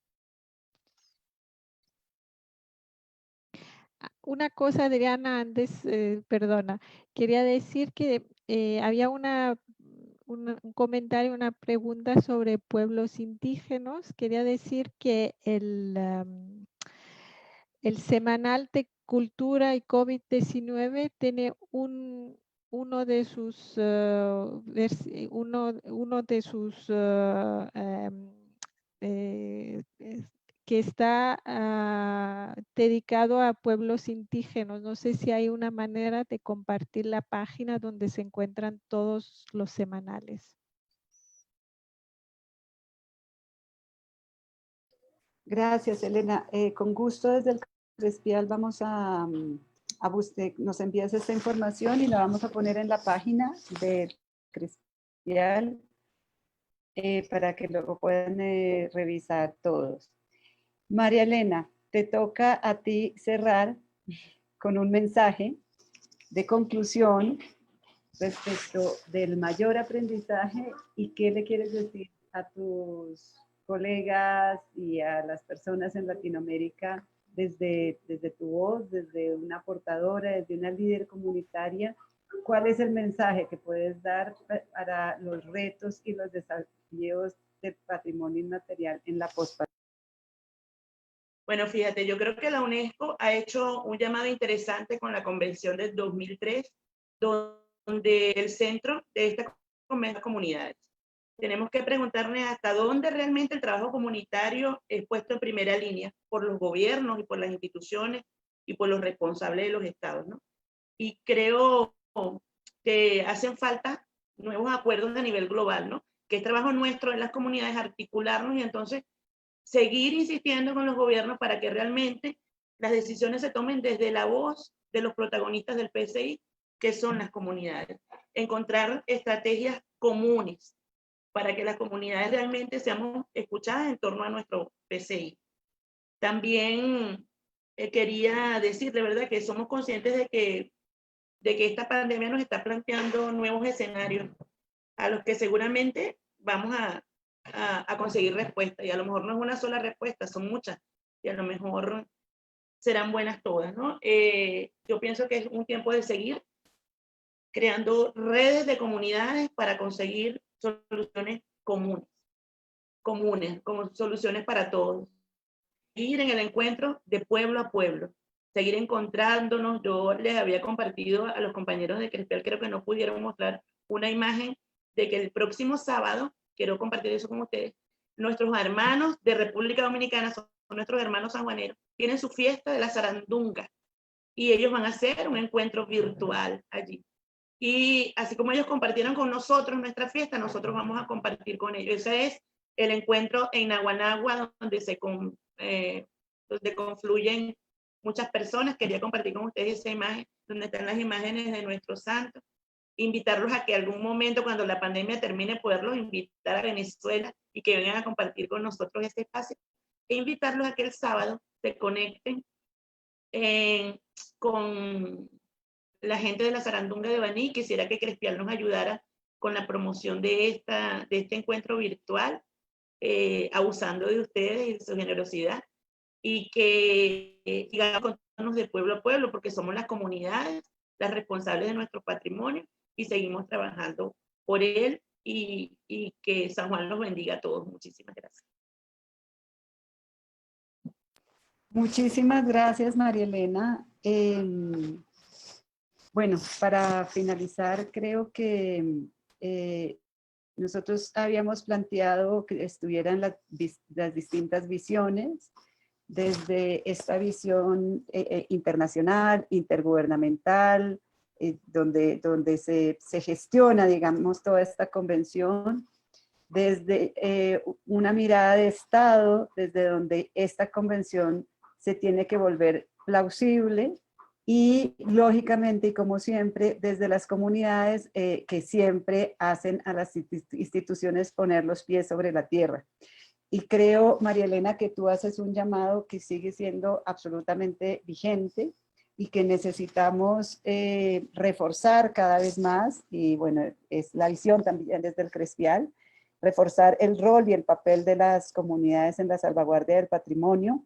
Una cosa, Adriana, antes, perdona, quería decir que había un comentario, una pregunta sobre pueblos indígenas. Quería decir que el semanal de cultura y COVID-19 tiene uno de sus, uno de sus que está dedicado a pueblos indígenas. No sé si hay una manera de compartir la página donde se encuentran todos los semanales. Gracias, Elena. Con gusto desde el Crespial vamos nos envías esta información y la vamos a poner en la página de Crespial para que lo puedan revisar todos. María Elena, te toca a ti cerrar con un mensaje de conclusión respecto del mayor aprendizaje y qué le quieres decir a tus colegas y a las personas en Latinoamérica desde tu voz, desde una portadora, desde una líder comunitaria. ¿Cuál es el mensaje que puedes dar para los retos y los desafíos del patrimonio inmaterial en la pospandemia? Bueno, fíjate, yo creo que la UNESCO ha hecho un llamado interesante con la convención del 2003, donde el centro de esta convención es comunidades. Tenemos que preguntarnos hasta dónde realmente el trabajo comunitario es puesto en primera línea por los gobiernos y por las instituciones y por los responsables de los estados, ¿no? Y creo que hacen falta nuevos acuerdos a nivel global, ¿no? Que es trabajo nuestro en las comunidades articularnos y entonces seguir insistiendo con los gobiernos para que realmente las decisiones se tomen desde la voz de los protagonistas del PCI, que son las comunidades. Encontrar estrategias comunes para que las comunidades realmente seamos escuchadas en torno a nuestro PCI. También quería decir de verdad que somos conscientes de que esta pandemia nos está planteando nuevos escenarios a los que seguramente vamos a conseguir respuesta, y a lo mejor no es una sola respuesta, son muchas, y a lo mejor serán buenas todas, ¿no? Yo pienso que es un tiempo de seguir creando redes de comunidades para conseguir soluciones comunes, como soluciones para todos. Ir en el encuentro de pueblo a pueblo, seguir encontrándonos. Yo les había compartido a los compañeros de Crespial, creo que no pudieron mostrar una imagen de que el próximo sábado, quiero compartir eso con ustedes, nuestros hermanos de República Dominicana, son nuestros hermanos sanjuaneros, tienen su fiesta de la Sarandunga y ellos van a hacer un encuentro virtual allí. Y así como ellos compartieron con nosotros nuestra fiesta, nosotros vamos a compartir con ellos. Ese es el encuentro en Naguanagua, donde confluyen muchas personas. Quería compartir con ustedes esa imagen, donde están las imágenes de nuestros santos. invitarlos a que algún momento, cuando la pandemia termine, poderlos invitar a Venezuela y que vengan a compartir con nosotros este espacio, e invitarlos a que el sábado se conecten con la gente de la Sarandunga de Baní. Quisiera que Crespial nos ayudara con la promoción de este encuentro virtual, abusando de ustedes y de su generosidad, y que sigamos contándonos de pueblo a pueblo, porque somos las comunidades las responsables de nuestro patrimonio y seguimos trabajando por él, y que San Juan los bendiga a todos. Muchísimas gracias. Muchísimas gracias, María Elena. Bueno, para finalizar, creo que nosotros habíamos planteado que estuvieran las distintas visiones, desde esta visión internacional, intergubernamental, donde se gestiona, digamos, toda esta convención, desde una mirada de Estado, desde donde esta convención se tiene que volver plausible, y lógicamente, y como siempre, desde las comunidades que siempre hacen a las instituciones poner los pies sobre la tierra. Y creo, María Elena, que tú haces un llamado que sigue siendo absolutamente vigente y que necesitamos reforzar cada vez más, y bueno, es la visión también desde el Crespial, reforzar el rol y el papel de las comunidades en la salvaguardia del patrimonio,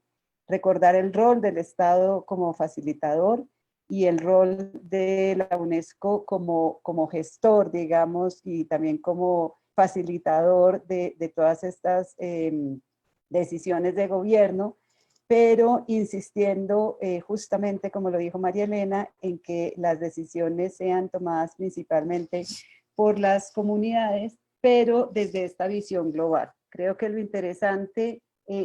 recordar el rol del Estado como facilitador y el rol de la UNESCO como gestor, digamos, y también como facilitador de todas estas decisiones de gobierno, pero insistiendo justamente, como lo dijo María Elena, en que las decisiones sean tomadas principalmente por las comunidades, pero desde esta visión global. Creo que lo interesante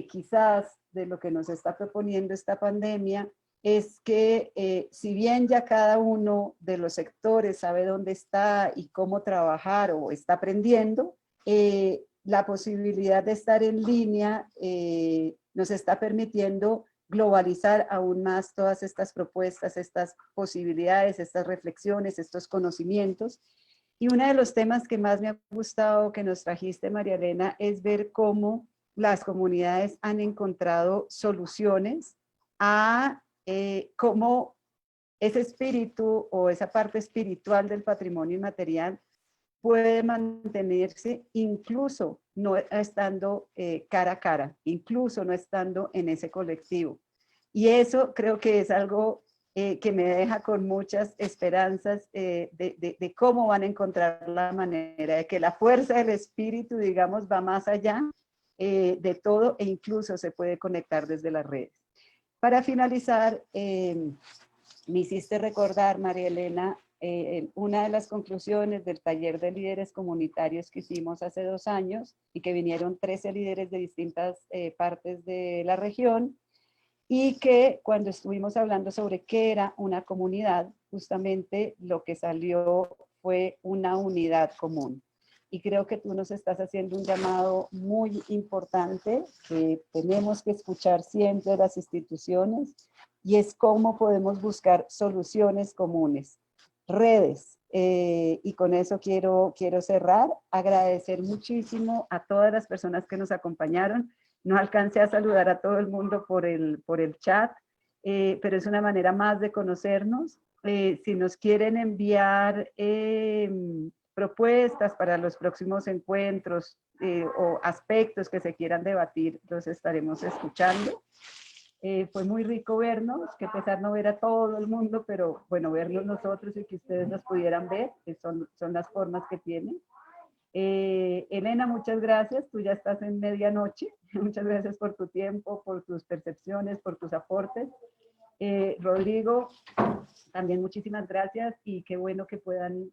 quizás de lo que nos está proponiendo esta pandemia es que si bien ya cada uno de los sectores sabe dónde está y cómo trabajar o está aprendiendo, la posibilidad de estar en línea nos está permitiendo globalizar aún más todas estas propuestas, estas posibilidades, estas reflexiones, estos conocimientos. Y uno de los temas que más me ha gustado que nos trajiste, María Elena, es ver cómo las comunidades han encontrado soluciones a cómo ese espíritu o esa parte espiritual del patrimonio inmaterial puede mantenerse incluso no estando cara a cara, incluso no estando en ese colectivo. Y eso creo que es algo que me deja con muchas esperanzas de cómo van a encontrar la manera, de que la fuerza del espíritu, digamos, va más allá de todo e incluso se puede conectar desde las redes. Para finalizar, me hiciste recordar, María Elena, una de las conclusiones del taller de líderes comunitarios que hicimos hace 2 años y que vinieron 13 líderes de distintas partes de la región, y que cuando estuvimos hablando sobre qué era una comunidad, justamente lo que salió fue una unidad común. Y creo que tú nos estás haciendo un llamado muy importante que tenemos que escuchar siempre las instituciones, y es cómo podemos buscar soluciones comunes, redes. Y con eso quiero cerrar, agradecer muchísimo a todas las personas que nos acompañaron. No alcancé a saludar a todo el mundo por el chat, pero es una manera más de conocernos. Si nos quieren enviar propuestas para los próximos encuentros o aspectos que se quieran debatir, los estaremos escuchando. Fue muy rico vernos, que pesar no ver a todo el mundo, pero bueno, vernos nosotros y que ustedes nos pudieran ver, son las formas que tienen. Elena, muchas gracias, tú ya estás en medianoche, muchas gracias por tu tiempo, por tus percepciones, por tus aportes. Rodrigo, también muchísimas gracias, y qué bueno que puedan,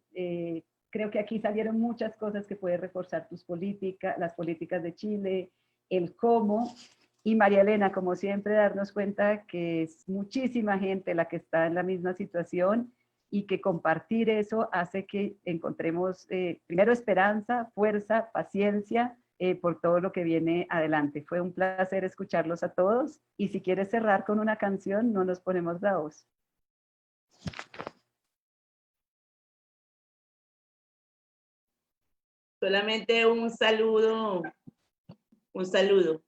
creo que aquí salieron muchas cosas que pueden reforzar tus políticas, las políticas de Chile, el cómo. Y María Elena, como siempre, darnos cuenta que es muchísima gente la que está en la misma situación, y que compartir eso hace que encontremos primero esperanza, fuerza, paciencia por todo lo que viene adelante. Fue un placer escucharlos a todos, y si quieres cerrar con una canción, no nos ponemos bravos. Solamente un saludo. Un saludo.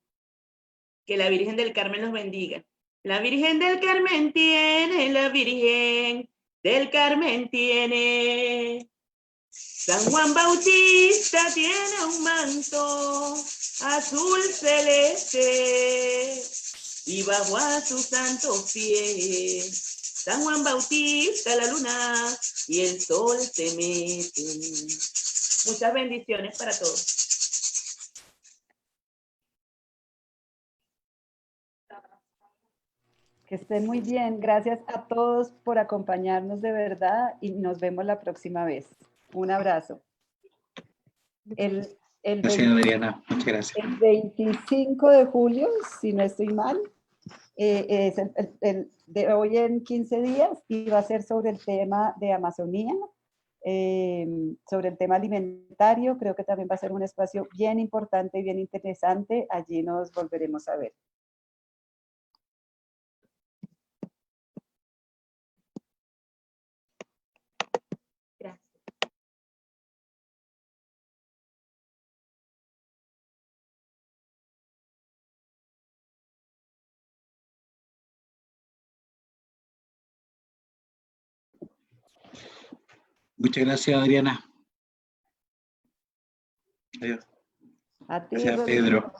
Que la Virgen del Carmen los bendiga. La Virgen del Carmen tiene, la Virgen del Carmen tiene. San Juan Bautista tiene un manto azul celeste y bajo a sus santos pies San Juan Bautista la luna y el sol se mete. Muchas bendiciones para todos. Que estén muy bien. Gracias a todos por acompañarnos de verdad y nos vemos la próxima vez. Un abrazo. El Gracias, Adriana. Muchas gracias. El 25 de julio, si no estoy mal, es el de hoy en 15 días y va a ser sobre el tema de Amazonía, sobre el tema alimentario. Creo que también va a ser un espacio bien importante y bien interesante. Allí nos volveremos a ver. Muchas gracias, Adriana. Adiós. A ti, Gracias, Rodrigo. Pedro.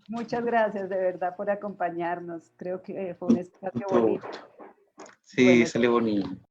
Muchas gracias de verdad por acompañarnos. Creo que fue un espacio Con todo bonito. gusto. Sí, Bueno, sale bonito.